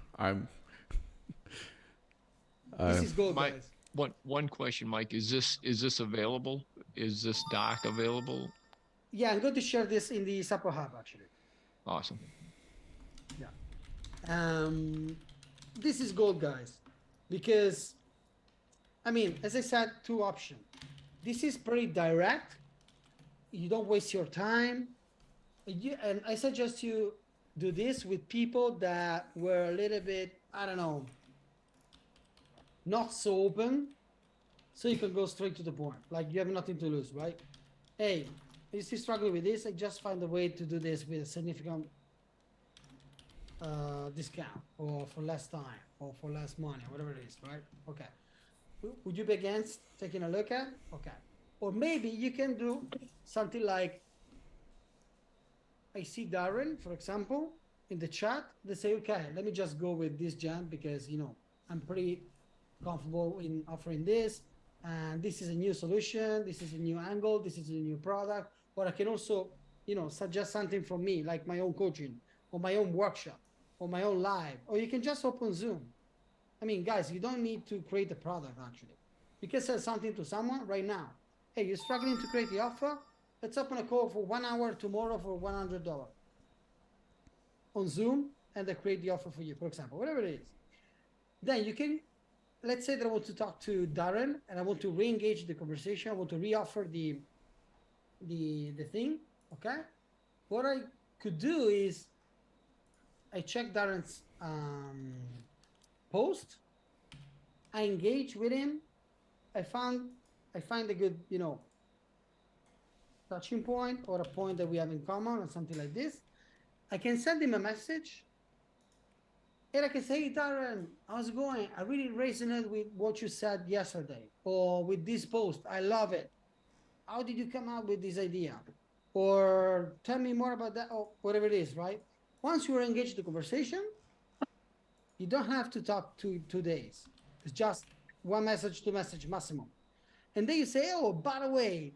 Speaker 1: This is gold,
Speaker 5: Mike,
Speaker 1: guys.
Speaker 5: one question, Mike. Is this available? Is this doc available?
Speaker 1: Yeah, I'm going to share this in the Supper Hub, actually.
Speaker 5: Awesome.
Speaker 1: This is gold, guys, because I mean, as I said, two options. This is pretty direct. You don't waste your time. And I suggest you do this with people that were a little bit, I don't know, not so open, so you can go straight to the point. Like you have nothing to lose, right? Hey, you still struggling with this? I just find a way to do this with a significant discount, or for less time, or for less money, whatever it is, right? Okay. Would you be against taking a look at? Okay. Or maybe you can do something like, I see Darren, for example, in the chat. They say, okay, let me just go with this jam because, you know, I'm pretty comfortable in offering this. And this is a new solution. This is a new angle. This is a new product. Or I can also, you know, suggest something from me, like my own coaching or my own workshop or my own live. Or you can just open Zoom. I mean, guys, you don't need to create a product, actually. You can sell something to someone right now. Hey, you're struggling to create the offer? Let's open a call for 1 hour tomorrow for $100 on Zoom, and they create the offer for you, for example, whatever it is. Then you can, let's say that I want to talk to Darren and I want to re-engage the conversation. I want to re-offer the thing, okay? What I could do is I check Darren's post, I engage with him, I find a good, you know, touching point or a point that we have in common or something like this. I can send him a message and I can say, hey, Darren, how's it going? I really resonate with what you said yesterday, or with this post. I love it. How did you come up with this idea? Or tell me more about that, or whatever it is, right? Once you're engaged in the conversation, you don't have to talk 2 days. It's just one message, 2 message maximum. And then you say, oh, by the way,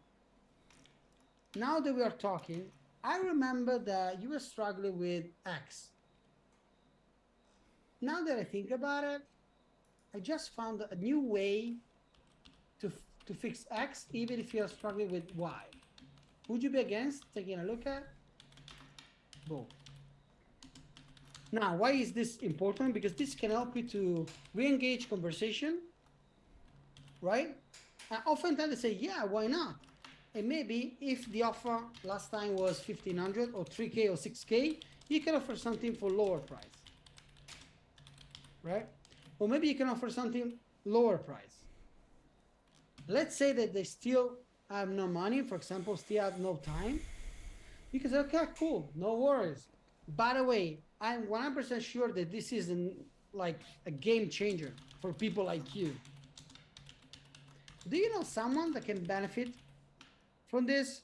Speaker 1: now that we are talking, I remember that you were struggling with X. Now that I think about it, I just found a new way to fix X, even if you're struggling with Y. Would you be against taking a look at? Boom. Now, why is this important? Because this can help you to re-engage conversation, right? And oftentimes they say, yeah, why not? And maybe if the offer last time was 1,500 or 3K or 6K, you can offer something for lower price, right? Or maybe you can offer something lower price. Let's say that they still have no money, for example, still have no time. You can say, okay, cool, no worries. By the way, I'm 100% sure that this is like a game changer for people like you. Do you know someone that can benefit from this?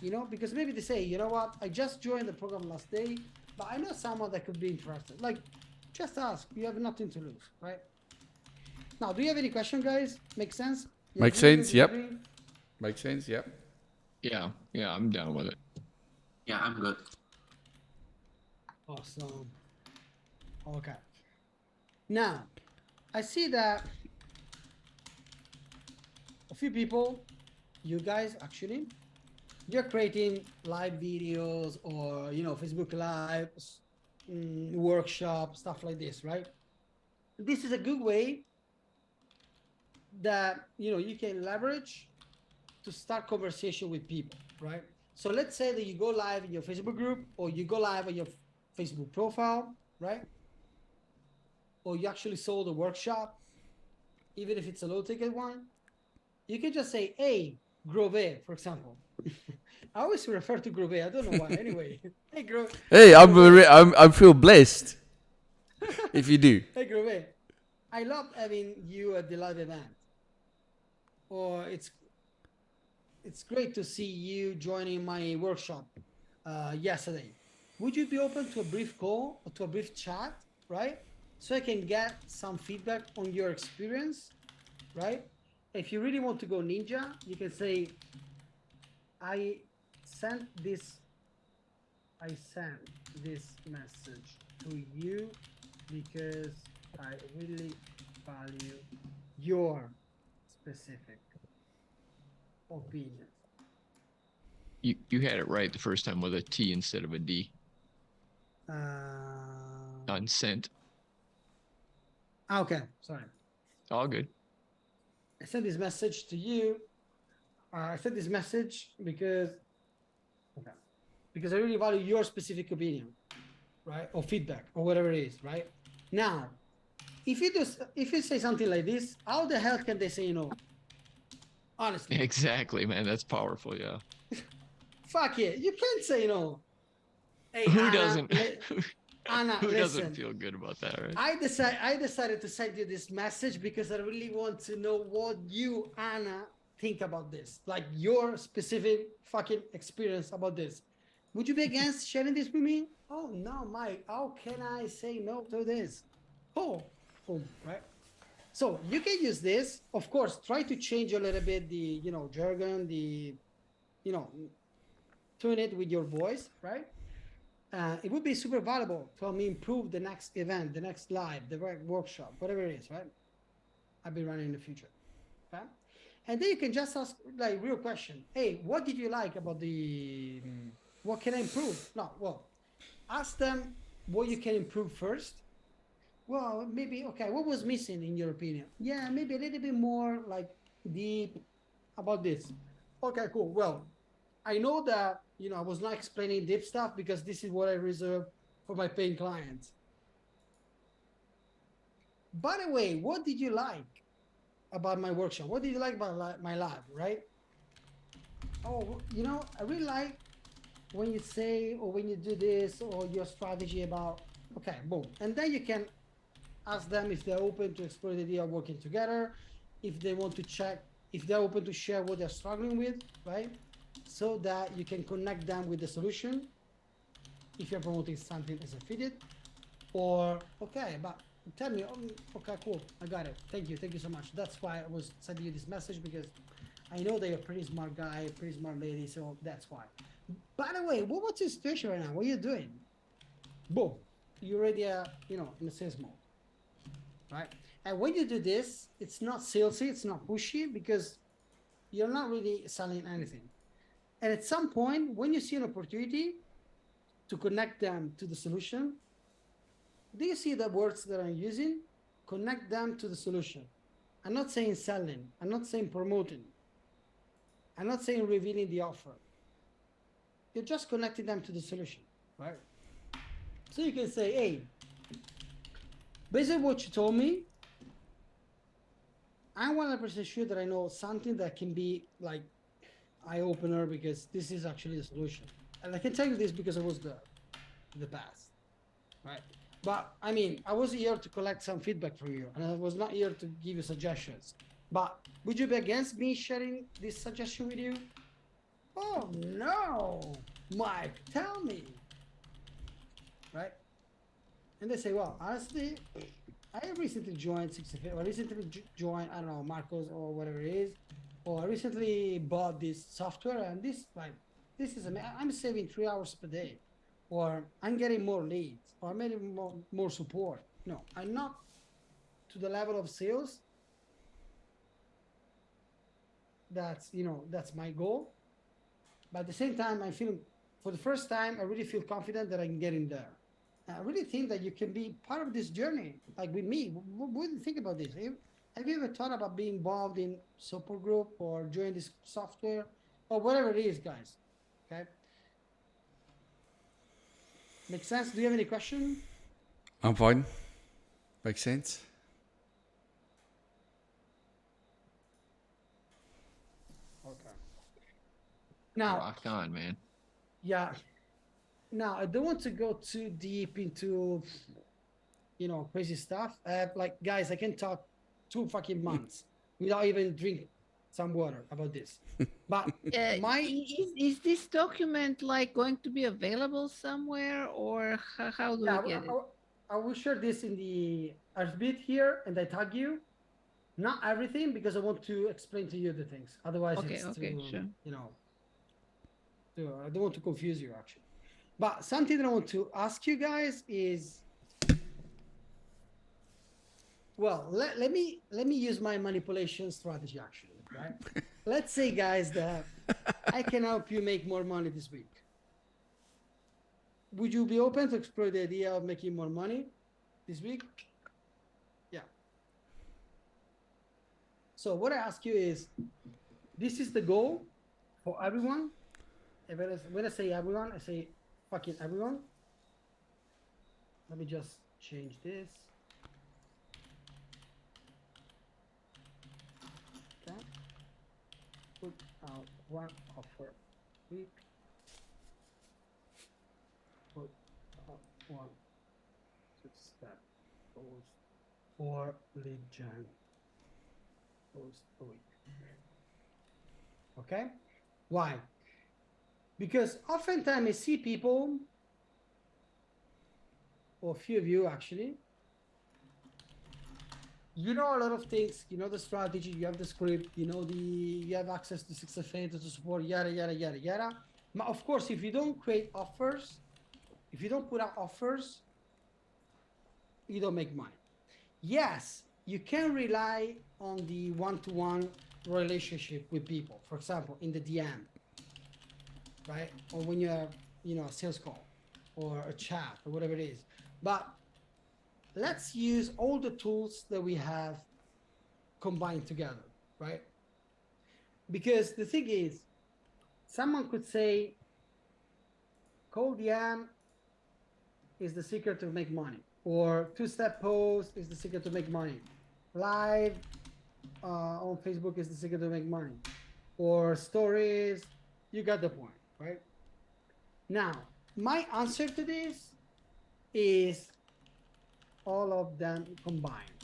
Speaker 1: You know, because maybe they say, you know what, I just joined the program last day, but I know someone that could be interested. Like, just ask. You have nothing to lose, right? Now, do you have any question, guys? Make sense? You
Speaker 3: Makes
Speaker 1: agree?
Speaker 3: sense,
Speaker 1: Do you
Speaker 3: yep.
Speaker 1: agree?
Speaker 3: Makes sense, yep.
Speaker 5: Yeah, I'm down with it.
Speaker 4: Yeah, I'm good.
Speaker 1: Awesome. Okay. Now, I see that a few people, you guys actually, you're creating live videos or, you know, Facebook Live, workshop, stuff like this, right? This is a good way that, you know, you can leverage to start conversation with people, right? So let's say that you go live in your Facebook group, or you go live on your Facebook profile, right? Or you actually sold a workshop, even if it's a low ticket one. You can just say, hey, Grove, for example. I always refer to Grove. I don't know why. Anyway, hey, Grove.
Speaker 3: Hey, I feel blessed if you do.
Speaker 1: Hey, Grove. I love having you at the live event. Or it's great to see you joining my workshop yesterday. Would you be open to a brief call or to a brief chat, right? So I can get some feedback on your experience, right? if you really want to go ninja, you can say, I sent this message to you because I really value your specific opinion.
Speaker 5: You had it right the first time with a T instead of a D
Speaker 1: Uh,
Speaker 5: on sent.
Speaker 1: okay, sorry.
Speaker 5: All good.
Speaker 1: I sent this message to you. I sent this message because I really value your specific opinion, right, or feedback or whatever it is, right? Now, if you say something like this, how the hell can they say no? Honestly,
Speaker 5: Exactly, man. That's powerful. Yeah.
Speaker 1: fuck it, you can't say no. Hey,
Speaker 5: Who
Speaker 1: Anna,
Speaker 5: doesn't?
Speaker 1: Anna,
Speaker 5: Who doesn't
Speaker 1: listen.
Speaker 5: feel good about that, right?
Speaker 1: I decided to send you this message because I really want to know what you, Anna, think about this. Like your specific fucking experience about this. Would you be against sharing this with me? Oh no, Mike. How can I say no to this? Oh, boom, right? So you can use this. Of course, try to change a little bit the jargon, the tune it with your voice, right? It would be super valuable to help me improve the next event, the next live, the workshop, whatever it is, right? I'll be running in the future. Okay? And then you can just ask like real question. Hey, what did you like about the what can I improve? No, well, ask them what you can improve first. Well, maybe okay, what was missing in your opinion? Yeah, maybe a little bit more like deep about this. Okay, cool. Well, I know that I was not explaining deep stuff because this is what I reserve for my paying clients. By the way, what did you like about my workshop? What did you like about my lab, right? Oh, I really like when you say or when you do this or your strategy about, okay, boom. And then you can ask them if they're open to explore the idea of working together, if they want to check, if they're open to share what they're struggling with, right? So that you can connect them with the solution if you're promoting something as affiliate. Or, okay, but tell me, okay, cool, I got it. Thank you so much. That's why I was sending you this message because I know that you're a pretty smart guy, pretty smart lady, so that's why. By the way, what's your situation right now? What are you doing? Boom, you're already, in a sales mode, right? And when you do this, it's not salesy, it's not pushy because you're not really selling anything. And at some point, when you see an opportunity to connect them to the solution, do you see the words that I'm using? Connect them to the solution. I'm not saying selling. I'm not saying promoting. I'm not saying revealing the offer. You're just connecting them to the solution, right? So you can say, hey, based on what you told me, I'm 100% sure that I know something that can be like eye-opener because this is actually the solution. And I can tell you this because I was there in the past, right? But I mean, I was here to collect some feedback from you, and I was not here to give you suggestions. But would you be against me sharing this suggestion with you? Oh no, Mike, tell me, right? And they say, well, honestly, I recently joined 65, or recently joined, I don't know, Marcos or whatever it is, or I recently bought this software and this is I'm saving 3 hours per day, or I'm getting more leads, or I'm getting more support. No, I'm not to the level of sales. That's my goal. But at the same time, I feel for the first time, I really feel confident that I can get in there. I really think that you can be part of this journey, like with me. What do you think about this? Have you ever thought about being involved in support group or join this software or whatever it is, guys? Okay. Makes sense? Do you have any question?
Speaker 3: I'm fine. Makes sense.
Speaker 1: Okay. Now,
Speaker 5: Rock on, man.
Speaker 1: yeah. Now, I don't want to go too deep into, crazy stuff. Like, guys, I can talk 2 fucking months without even drink some water about this. But
Speaker 2: is this document like going to be available somewhere, or how do
Speaker 1: yeah,
Speaker 2: we get it?
Speaker 1: I will share this in the Arbit here, and I tag you. Not everything, because I want to explain to you the things. Otherwise,
Speaker 2: Okay,
Speaker 1: it's
Speaker 2: okay,
Speaker 1: too,
Speaker 2: sure.
Speaker 1: you know, I don't want to confuse you actually. But something that I want to ask you guys is, well, let me use my manipulation strategy actually, right? Let's say, guys, that I can help you make more money this week. Would you be open to explore the idea of making more money this week? Yeah. So what I ask you is, this is the goal for everyone. And when I say everyone, I say fucking everyone. Let me just change this. Okay. Put out one offer week. Put out one step post for lead gen post a week. Okay. Why? Because oftentimes I see people, or a few of you actually, you know a lot of things, you know the strategy, you have the script, you have access to 6FA to support, yada yada yada yada. But of course, if you don't create offers, if you don't put out offers, you don't make money. Yes, you can rely on the one-to-one relationship with people. For example, in the DM, right? Or when you have, a sales call or a chat or whatever it is. But let's use all the tools that we have combined together, right? Because the thing is, someone could say cold DM is the secret to make money, or two-step post is the secret to make money, live on Facebook is the secret to make money, or stories. You got the point, right? Now, my answer to this is all of them combined.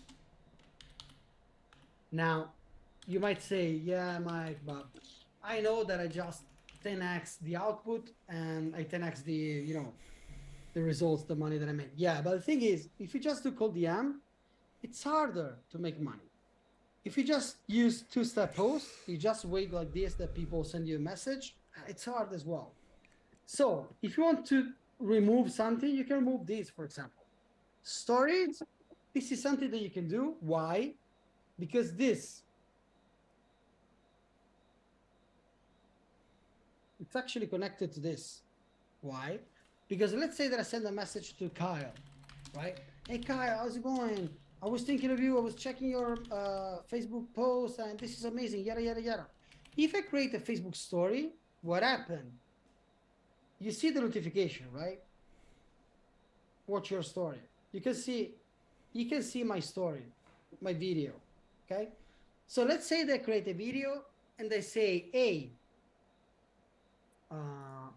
Speaker 1: Now, you might say, yeah, Mike, but I know that I just 10x the output and I 10x the results, the money that I make. Yeah, but the thing is, if you just do cold DM, it's harder to make money. If you just use two-step posts, you just wait like this that people send you a message, it's hard as well. So if you want to remove something, you can remove this, for example. Stories, this is something that you can do. Why? Because this, it's actually connected to this. Why? Because let's say that I send a message to Kyle, right? Hey, Kyle, how's it going? I was thinking of you. I was checking your Facebook post, and this is amazing. Yada yada yada. If I create a Facebook story, what happened? You see the notification, right? Watch your story. You can see my story, my video. Okay. So let's say they create a video and they say, hey,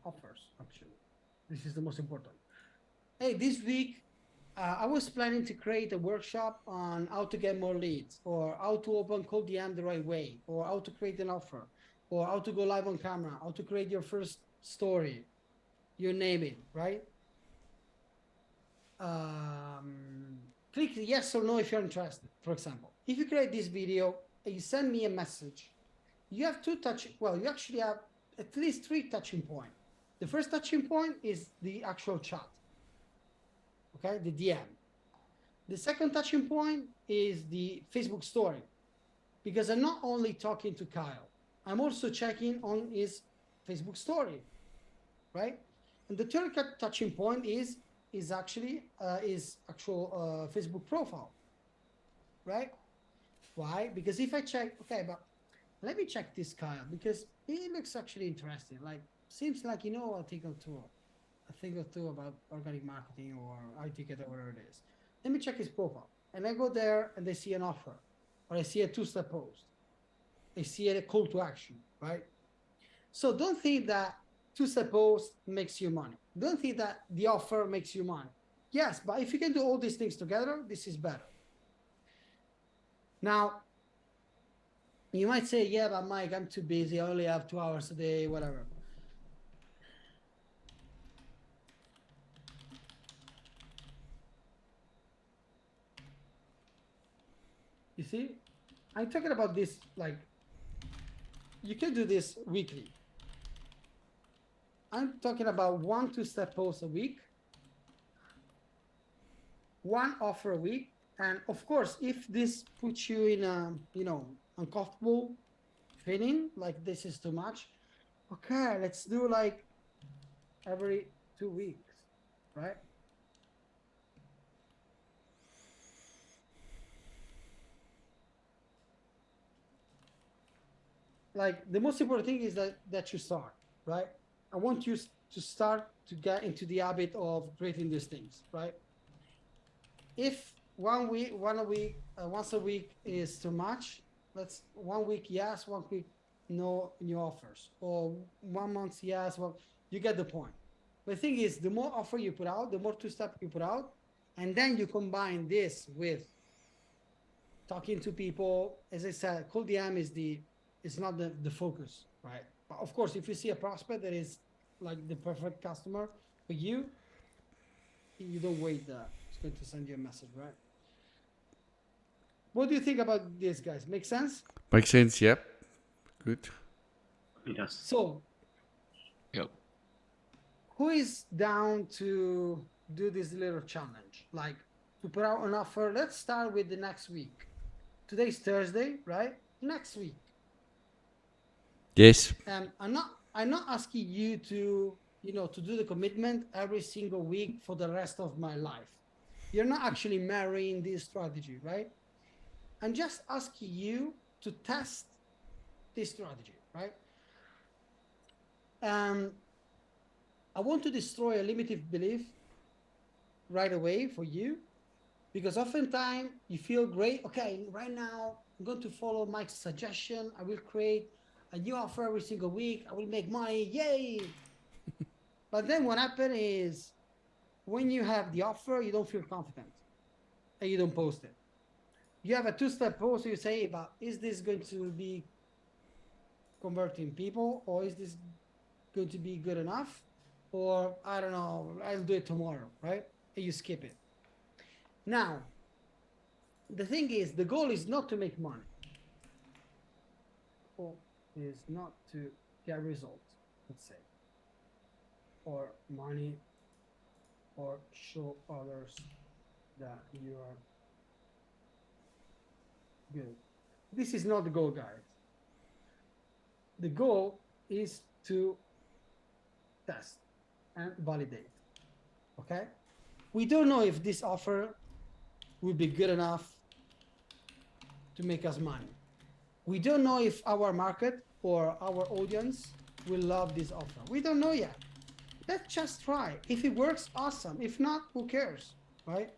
Speaker 1: offers, actually. This is the most important. Hey, this week, I was planning to create a workshop on how to get more leads, or how to open cold DM the right way, or how to create an offer, or how to go live on camera, how to create your first story, you name it, right? Click yes or no if you're interested. For example, if you create this video and you send me a message, you have you actually have at least 3 touching points. The first touching point is the actual chat, okay, the DM. The second touching point is the Facebook story, because I'm not only talking to Kyle, I'm also checking on his Facebook story, right? And the third touching point is actually his actual Facebook profile, right? Why? Because if I check, okay, but let me check this Kyle because he looks actually interesting. Like, seems like a thing or two about organic marketing or IT or whatever it is. Let me check his profile, and I go there and I see an offer, or I see a two-step post, I see a call to action, right? So don't think that two-step post makes you money. Don't think that the offer makes you money. Yes, but if you can do all these things together, this is better. Now, you might say, yeah, but Mike, I'm too busy. I only have 2 hours a day, whatever. You see? I'm talking about this, like, you can do this weekly. I'm talking about 1 2-step posts a week, one offer a week. And of course, if this puts you in a, uncomfortable feeling, like this is too much, okay, let's do like every 2 weeks, right? Like the most important thing is that you start, right? I want you to start to get into the habit of creating these things, right? If once a week is too much, let's 1 week yes, 1 week no new offers, or 1 month yes. Well, you get the point. The thing is, the more offer you put out, the more 2-step you put out, and then you combine this with talking to people. As I said, cold DM is not the focus, right? But of course, if you see a prospect that is like the perfect customer for you, you don't wait there. It's going to send you a message, right? What do you think about this, guys? Make sense?
Speaker 3: Makes sense. Yep. Good.
Speaker 4: It does.
Speaker 1: So,
Speaker 5: Yep.
Speaker 1: who is down to do this little challenge? Like to put out an offer. Let's start with the next week. Today's Thursday, right? Next week.
Speaker 3: Yes.
Speaker 1: I'm not asking you to to do the commitment every single week for the rest of my life. You're not actually marrying this strategy, right? I'm just asking you to test this strategy, right? I want to destroy a limited belief right away for you, because oftentimes you feel great. Okay, right now I'm going to follow Mike's suggestion. I will create a new offer every single week. I will make money. Yay! But then what happens is when you have the offer, you don't feel confident and you don't post it. You have a 2-step post. You say, but is this going to be converting people, or is this going to be good enough? Or I don't know, I'll do it tomorrow, right? And you skip it. Now, the thing is, the goal is not to make money. The goal is not to get results, let's say, or money, or show others that you are good. This is not the goal, guys. The goal is to test and validate. Okay? We don't know if this offer will be good enough to make us money. We don't know if our market or our audience will love this offer. We don't know yet. Let's just try. If it works, awesome. If not, who cares, right?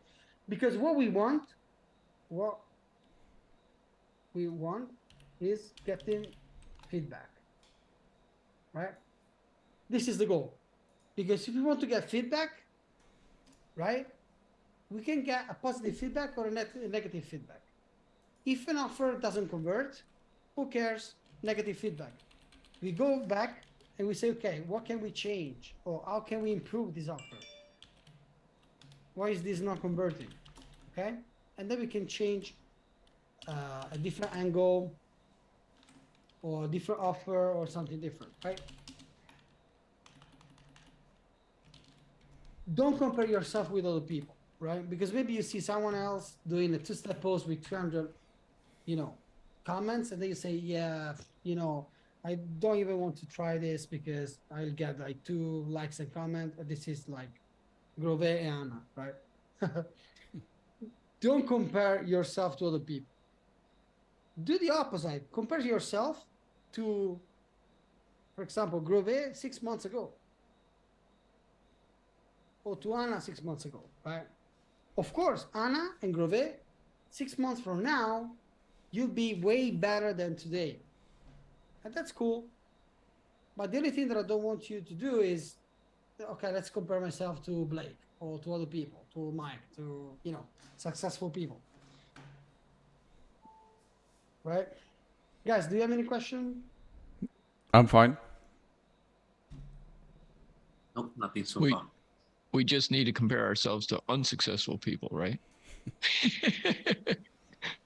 Speaker 1: Because what we want is getting feedback, right? This is the goal. Because if we want to get feedback, right, we can get a positive feedback or a negative feedback. If an offer doesn't convert, who cares? Negative feedback. We go back and we say, okay, what can we change? Or how can we improve this offer? Why is this not converting? Okay? And then we can change a different angle or a different offer or something different, right? Don't compare yourself with other people, right? Because maybe you see someone else doing a 2-step post with 300, comments, and then you say, yeah, I don't even want to try this because I'll get like 2 likes and comment. This is like Grove and Anna, right? Don't compare yourself to other people. Do the opposite. Compare yourself to, for example, Grove 6 months ago, or to Anna 6 months ago, right? Of course, Anna and Grove 6 months from now, you'll be way better than today. And that's cool. But the only thing that I don't want you to do is, okay, let's compare myself to Blake or to other people, to Mike, to, successful people. Right? Guys, do you have any question?
Speaker 3: I'm fine.
Speaker 4: Nope, nothing so
Speaker 5: We-
Speaker 4: far.
Speaker 5: We just need to compare ourselves to unsuccessful people, right?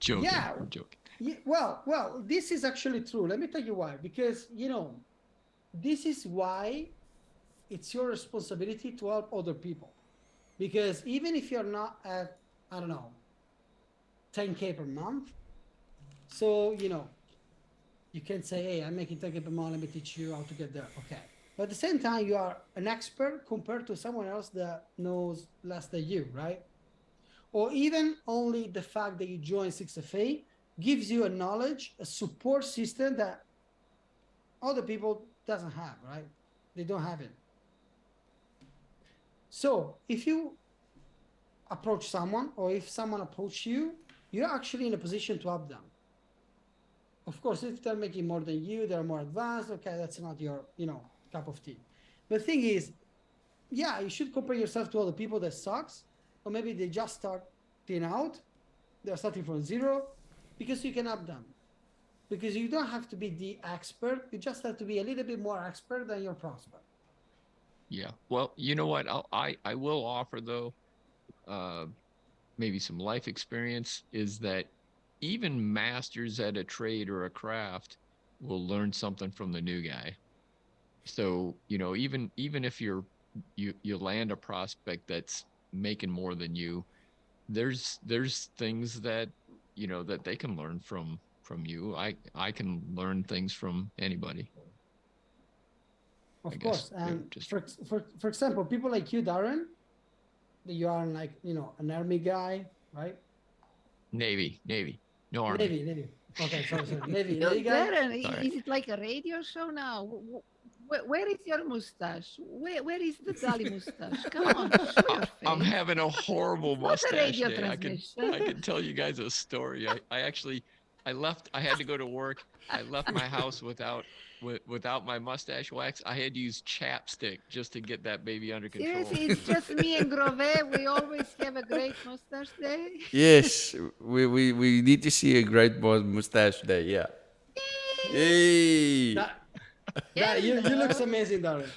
Speaker 5: Joking.
Speaker 1: Yeah.
Speaker 5: I'm joking.
Speaker 1: Yeah, well, this is actually true. Let me tell you why. Because this is why it's your responsibility to help other people. Because even if you're not at, I don't know, 10K per month, so you can say, hey, I'm making 10K per month, let me teach you how to get there. Okay. But at the same time, you are an expert compared to someone else that knows less than you, right? Or even only the fact that you join 6FA gives you a knowledge, a support system that other people doesn't have, right? They don't have it. So if you approach someone, or if someone approach you, you're actually in a position to help them. Of course, if they're making more than you, they're more advanced. Okay, that's not your, cup of tea. The thing is, yeah, you should compare yourself to other people that sucks, or maybe they just starting out, they're starting from zero, because you can help them. Because you don't have to be the expert, you just have to be a little bit more expert than your prospect.
Speaker 5: Yeah. Well, you know what? I will offer though, maybe some life experience is that even masters at a trade or a craft will learn something from the new guy. So, even if you land a prospect that's making more than you, there's things that that they can learn from you. I can learn things from anybody. I
Speaker 1: Of
Speaker 5: guess
Speaker 1: course.
Speaker 5: it
Speaker 1: And
Speaker 5: just
Speaker 1: for example, people like you, Darren, that you are like, an army guy, right?
Speaker 5: Navy, no army.
Speaker 1: Navy. Okay, sorry. Navy
Speaker 2: So,
Speaker 1: guy.
Speaker 2: Darren,
Speaker 5: Sorry.
Speaker 2: is it like a radio show now? Where is your mustache? Where is the Dali mustache? Come on, show your face.
Speaker 5: I'm having a horrible
Speaker 2: It's not a
Speaker 5: mustache
Speaker 2: radio
Speaker 5: day.
Speaker 2: transmission.
Speaker 5: I can tell you guys a story. I actually I had to go to work. I left my house without my mustache wax. I had to use chapstick just to get that baby under control.
Speaker 2: Seriously, it's just me and Grove. We always have a great mustache day.
Speaker 3: Yes, we need to see a great mustache there. Yeah. Hey.
Speaker 1: That you looks
Speaker 2: Hello.
Speaker 1: amazing, Darren.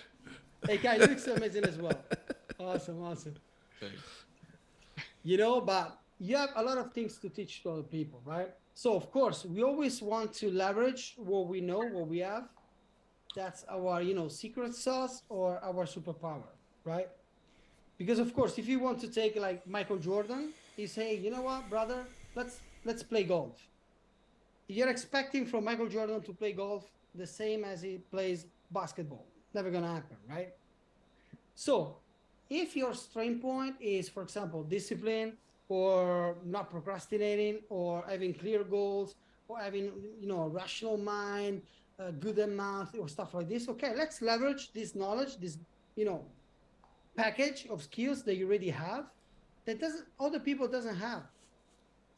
Speaker 1: Hey, guy, you looks amazing as well. Awesome.
Speaker 5: Thanks.
Speaker 1: But you have a lot of things to teach to other people, right? So of course, we always want to leverage what we know, what we have. That's our, secret sauce or our superpower, right? Because of course, if you want to take like Michael Jordan, you say, you know what, brother, let's play golf. You're expecting from Michael Jordan to play golf the same as he plays basketball. Never gonna happen, right? So if your strength point is, for example, discipline, or not procrastinating, or having clear goals, or having a rational mind, good at math, or stuff like this, okay, let's leverage this knowledge, this package of skills that you already have that other people doesn't have.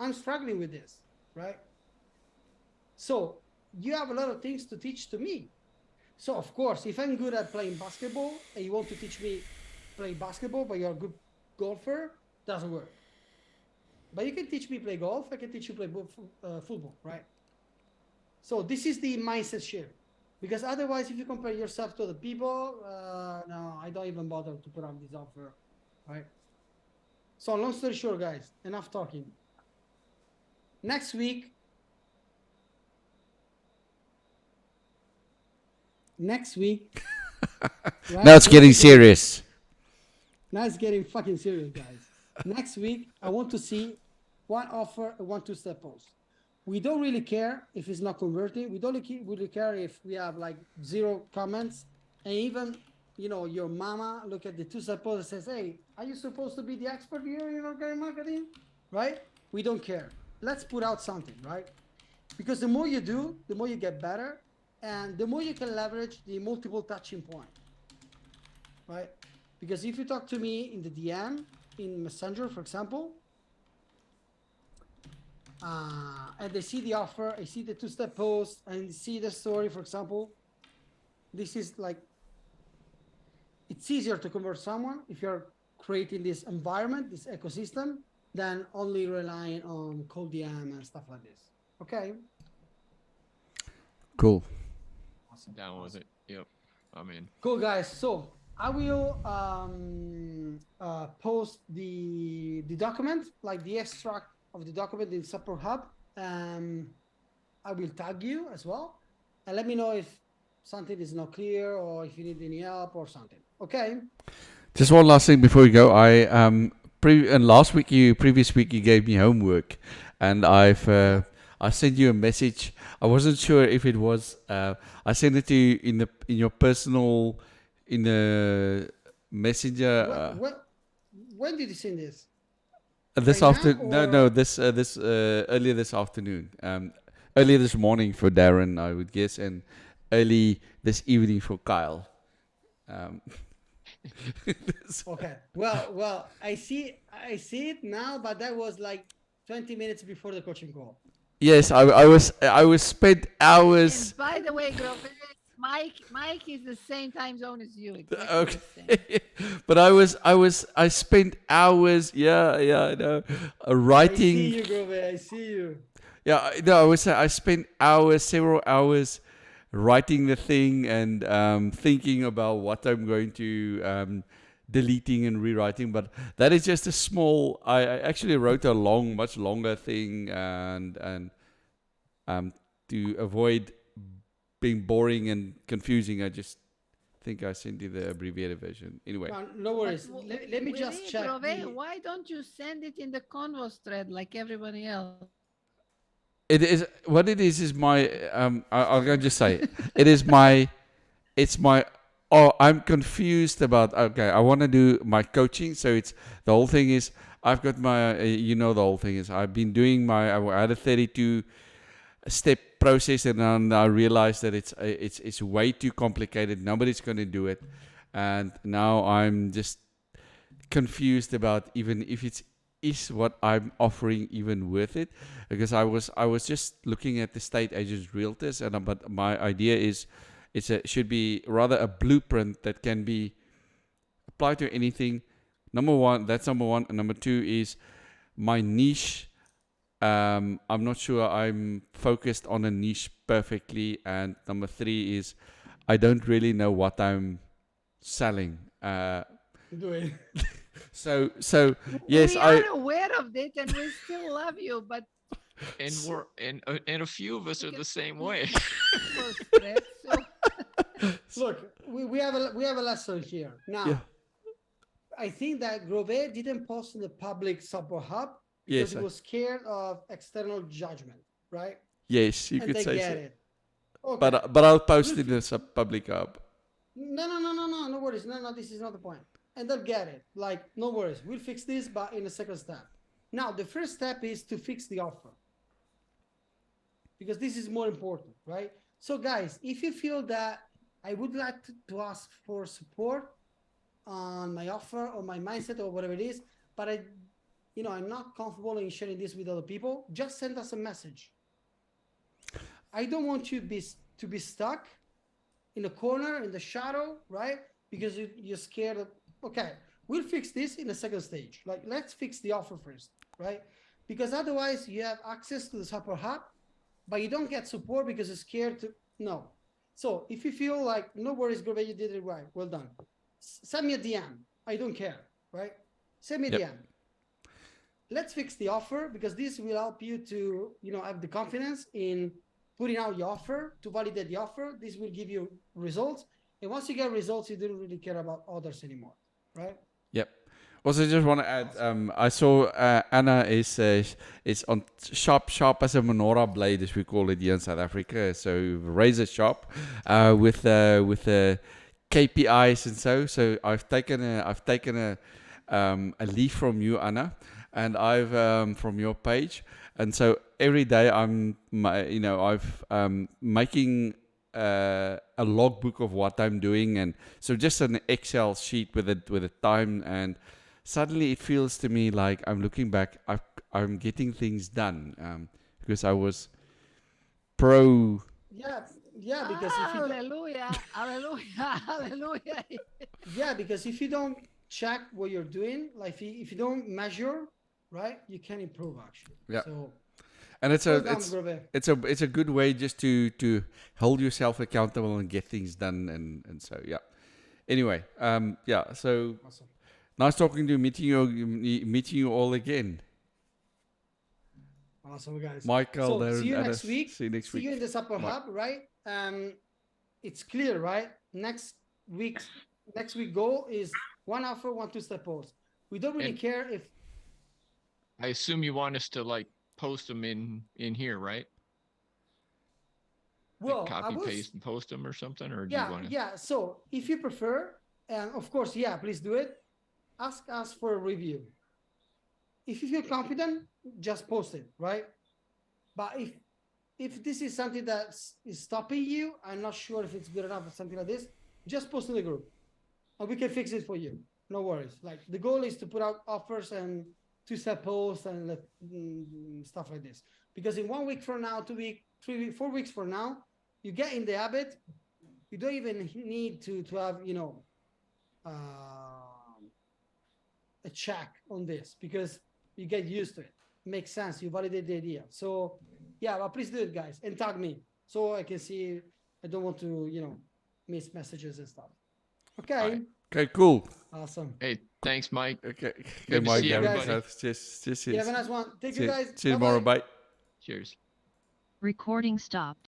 Speaker 1: I'm struggling with this, right? So you have a lot of things to teach to me. So of course, if I'm good at playing basketball and you want to teach me play basketball, but you're a good golfer, doesn't work. But you can teach me play golf, I can teach you play football, right? So this is the mindset shift. Because otherwise, if you compare yourself to other people, no, I don't even bother to put up this offer, right? So long story short, guys, enough talking. Next week, right?
Speaker 3: Now it's getting serious.
Speaker 1: Now it's getting fucking serious, guys. Next week, I want to see one offer, a 1 2-step post. We don't really care if it's not converting. We don't really care if we have like 0 comments. And even, your mama look at the 2-step post and says, hey, are you supposed to be the expert here in organic marketing? Right? We don't care. Let's put out something, right? Because the more you do, the more you get better. And the more you can leverage the multiple touching point, right? Because if you talk to me in the DM, in Messenger, for example, and they see the offer, I see the 2-step post, and see the story, for example, this is like, it's easier to convert someone if you're creating this environment, this ecosystem, than only relying on cold DM and stuff like this. Okay?
Speaker 3: Cool.
Speaker 1: Awesome.
Speaker 5: Down with it. Yep. I'm in.
Speaker 1: Cool, guys. So I will post the document, like the extract of the document in Support Hub. I will tag you as well, and let me know if something is not clear or if you need any help or something. Okay.
Speaker 3: Just one last thing before we go. Previous week you gave me homework, and I sent you a message. I wasn't sure if it was. I sent it to you in your personal, in the messenger.
Speaker 1: When did you send this?
Speaker 3: This
Speaker 1: Right now,
Speaker 3: afternoon, no,
Speaker 1: or-
Speaker 3: this earlier this afternoon, earlier this morning for Darren, I would guess, and early this evening for Kyle.
Speaker 1: Okay. Well, I see it now, but that was like 20 minutes before the coaching call.
Speaker 3: Yes, I was spent hours.
Speaker 2: And by the way, Grover, Mike is the same time zone as you. Exactly
Speaker 3: Okay,
Speaker 2: the same.
Speaker 3: but I spent hours. Yeah, I know.
Speaker 1: I
Speaker 3: Writing.
Speaker 1: see you, Grove. I see you.
Speaker 3: Yeah, no, I spent hours, several hours, writing the thing and thinking about what I'm going to deleting and rewriting. But that is just a small. I actually wrote a much longer thing, and to avoid being boring and confusing, I just think I sent you the abbreviated version. Anyway,
Speaker 1: No worries.
Speaker 2: But
Speaker 1: Let me just
Speaker 2: Willy,
Speaker 1: check.
Speaker 2: Grove, why don't you send it in the Convos thread like everybody else?
Speaker 3: it is what it is my. I'll go just say it is my. It's my. Oh, I'm confused about. Okay, I want to do my coaching, so it's the whole thing is I've got my. The whole thing is I've been doing my. I had a 32-step process, and then I realized that it's way too complicated. Nobody's going to do it, and now I'm just confused about even if is what I'm offering even worth it, because I was just looking at the state agents realtors, and but my idea is should be rather a blueprint that can be applied to anything. Number one, and number two is my niche. I'm not sure I'm focused on a niche perfectly, and number three is I don't really know what I'm selling.
Speaker 1: Do it.
Speaker 3: So yes,
Speaker 2: we
Speaker 3: I
Speaker 2: are aware of it and we still love you, but
Speaker 5: And we're and a few of us are the same way.
Speaker 2: for thread, so
Speaker 1: Look, we have a lesson here now.
Speaker 3: Yeah.
Speaker 1: I think that Grove didn't post in the public support hub
Speaker 3: Yes,
Speaker 1: because he was scared of external judgment, right?
Speaker 3: yes, you
Speaker 1: And
Speaker 3: could
Speaker 1: they
Speaker 3: say
Speaker 1: get
Speaker 3: so.
Speaker 1: it. Okay.
Speaker 3: But I'll post in the public hub.
Speaker 1: No worries. No, this is not the point. And they'll get it. Like, no worries. We'll fix this, but in the second step. Now, the first step is to fix the offer. Because this is more important, right? So, guys, if you feel that I would like to ask for support on my offer or my mindset or whatever it is, but I'm not comfortable in sharing this with other people, just send us a message. I don't want you to be stuck in a corner, in the shadow, right? Because you're scared of, okay, we'll fix this in the second stage. Like, let's fix the offer first, right? Because otherwise you have access to the support hub, but you don't get support because you're scared to, no. So if you feel like, no worries, Grove, you did it right, well done. Send me a DM. I don't care, right? Send me a
Speaker 3: Yep.
Speaker 1: DM. Let's fix the offer because this will help you to, have the confidence in putting out your offer, to validate the offer. This will give you results. And once you get results, you don't really care about others anymore, right?
Speaker 3: Yep. Also, just want to add, I saw Anna is on sharp as a menorah blade, as we call it here in South Africa. So razor sharp, with KPIs and so. So I've taken a leaf from you, Anna, and I've from your page, and so every day I'm making a logbook of what I'm doing, and so just an Excel sheet with a time, and suddenly it feels to me like I'm looking back, I'm getting things done, because I was pro.
Speaker 1: Yeah, because if you don't,
Speaker 2: hallelujah.
Speaker 1: yeah, because if you don't check what you're doing, like if you don't measure, right, you can improve actually.
Speaker 3: Yeah.
Speaker 1: So
Speaker 3: And it's
Speaker 1: well
Speaker 3: a
Speaker 1: done,
Speaker 3: it's
Speaker 1: Grove.
Speaker 3: it's a good way just to hold yourself accountable and get things done, and so yeah. Anyway, yeah. So
Speaker 1: Awesome.
Speaker 3: nice talking to you, meeting you all again.
Speaker 1: Awesome, guys.
Speaker 3: Michael,
Speaker 1: So
Speaker 3: Darren,
Speaker 1: see you
Speaker 3: Anas,
Speaker 1: next week.
Speaker 3: see you next
Speaker 1: See
Speaker 3: week.
Speaker 1: you in the Supper
Speaker 3: Bye.
Speaker 1: Hub, right? It's clear, right? Next week goal is one offer, one two-step post. We don't really
Speaker 5: And-
Speaker 1: care if
Speaker 5: I assume you want us to like post them in here, right? Like
Speaker 1: well,
Speaker 5: copy paste and post them or something, or do you
Speaker 1: yeah,
Speaker 5: want to?
Speaker 1: yeah. So if you prefer, and of course, yeah, please do it. Ask us for a review. If you feel confident, just post it, right? But if this is something that is stopping you, I'm not sure if it's good enough or something like this, just post in the group and we can fix it for you. No worries. Like the goal is to put out offers and two-step posts and stuff like this. Because in 1 week from now, 2 weeks, 3 weeks, 4 weeks from now, you get in the habit. You don't even need to have, a check on this because you get used to it. Makes sense. You validate the idea. So yeah, but please do it, guys, and tag me so I can see. I don't want to, miss messages and stuff. Okay.
Speaker 5: Alright.
Speaker 3: Okay, cool.
Speaker 1: Awesome.
Speaker 5: Hey, thanks, Mike.
Speaker 3: Okay, okay,
Speaker 5: Good to
Speaker 3: Mike,
Speaker 5: see
Speaker 3: Darren,
Speaker 5: everybody.
Speaker 3: just
Speaker 1: You have a nice one. Thank
Speaker 3: see
Speaker 1: you, guys.
Speaker 3: see you tomorrow.
Speaker 1: Bye-bye.
Speaker 3: Bye.
Speaker 5: Cheers.
Speaker 6: Recording stopped.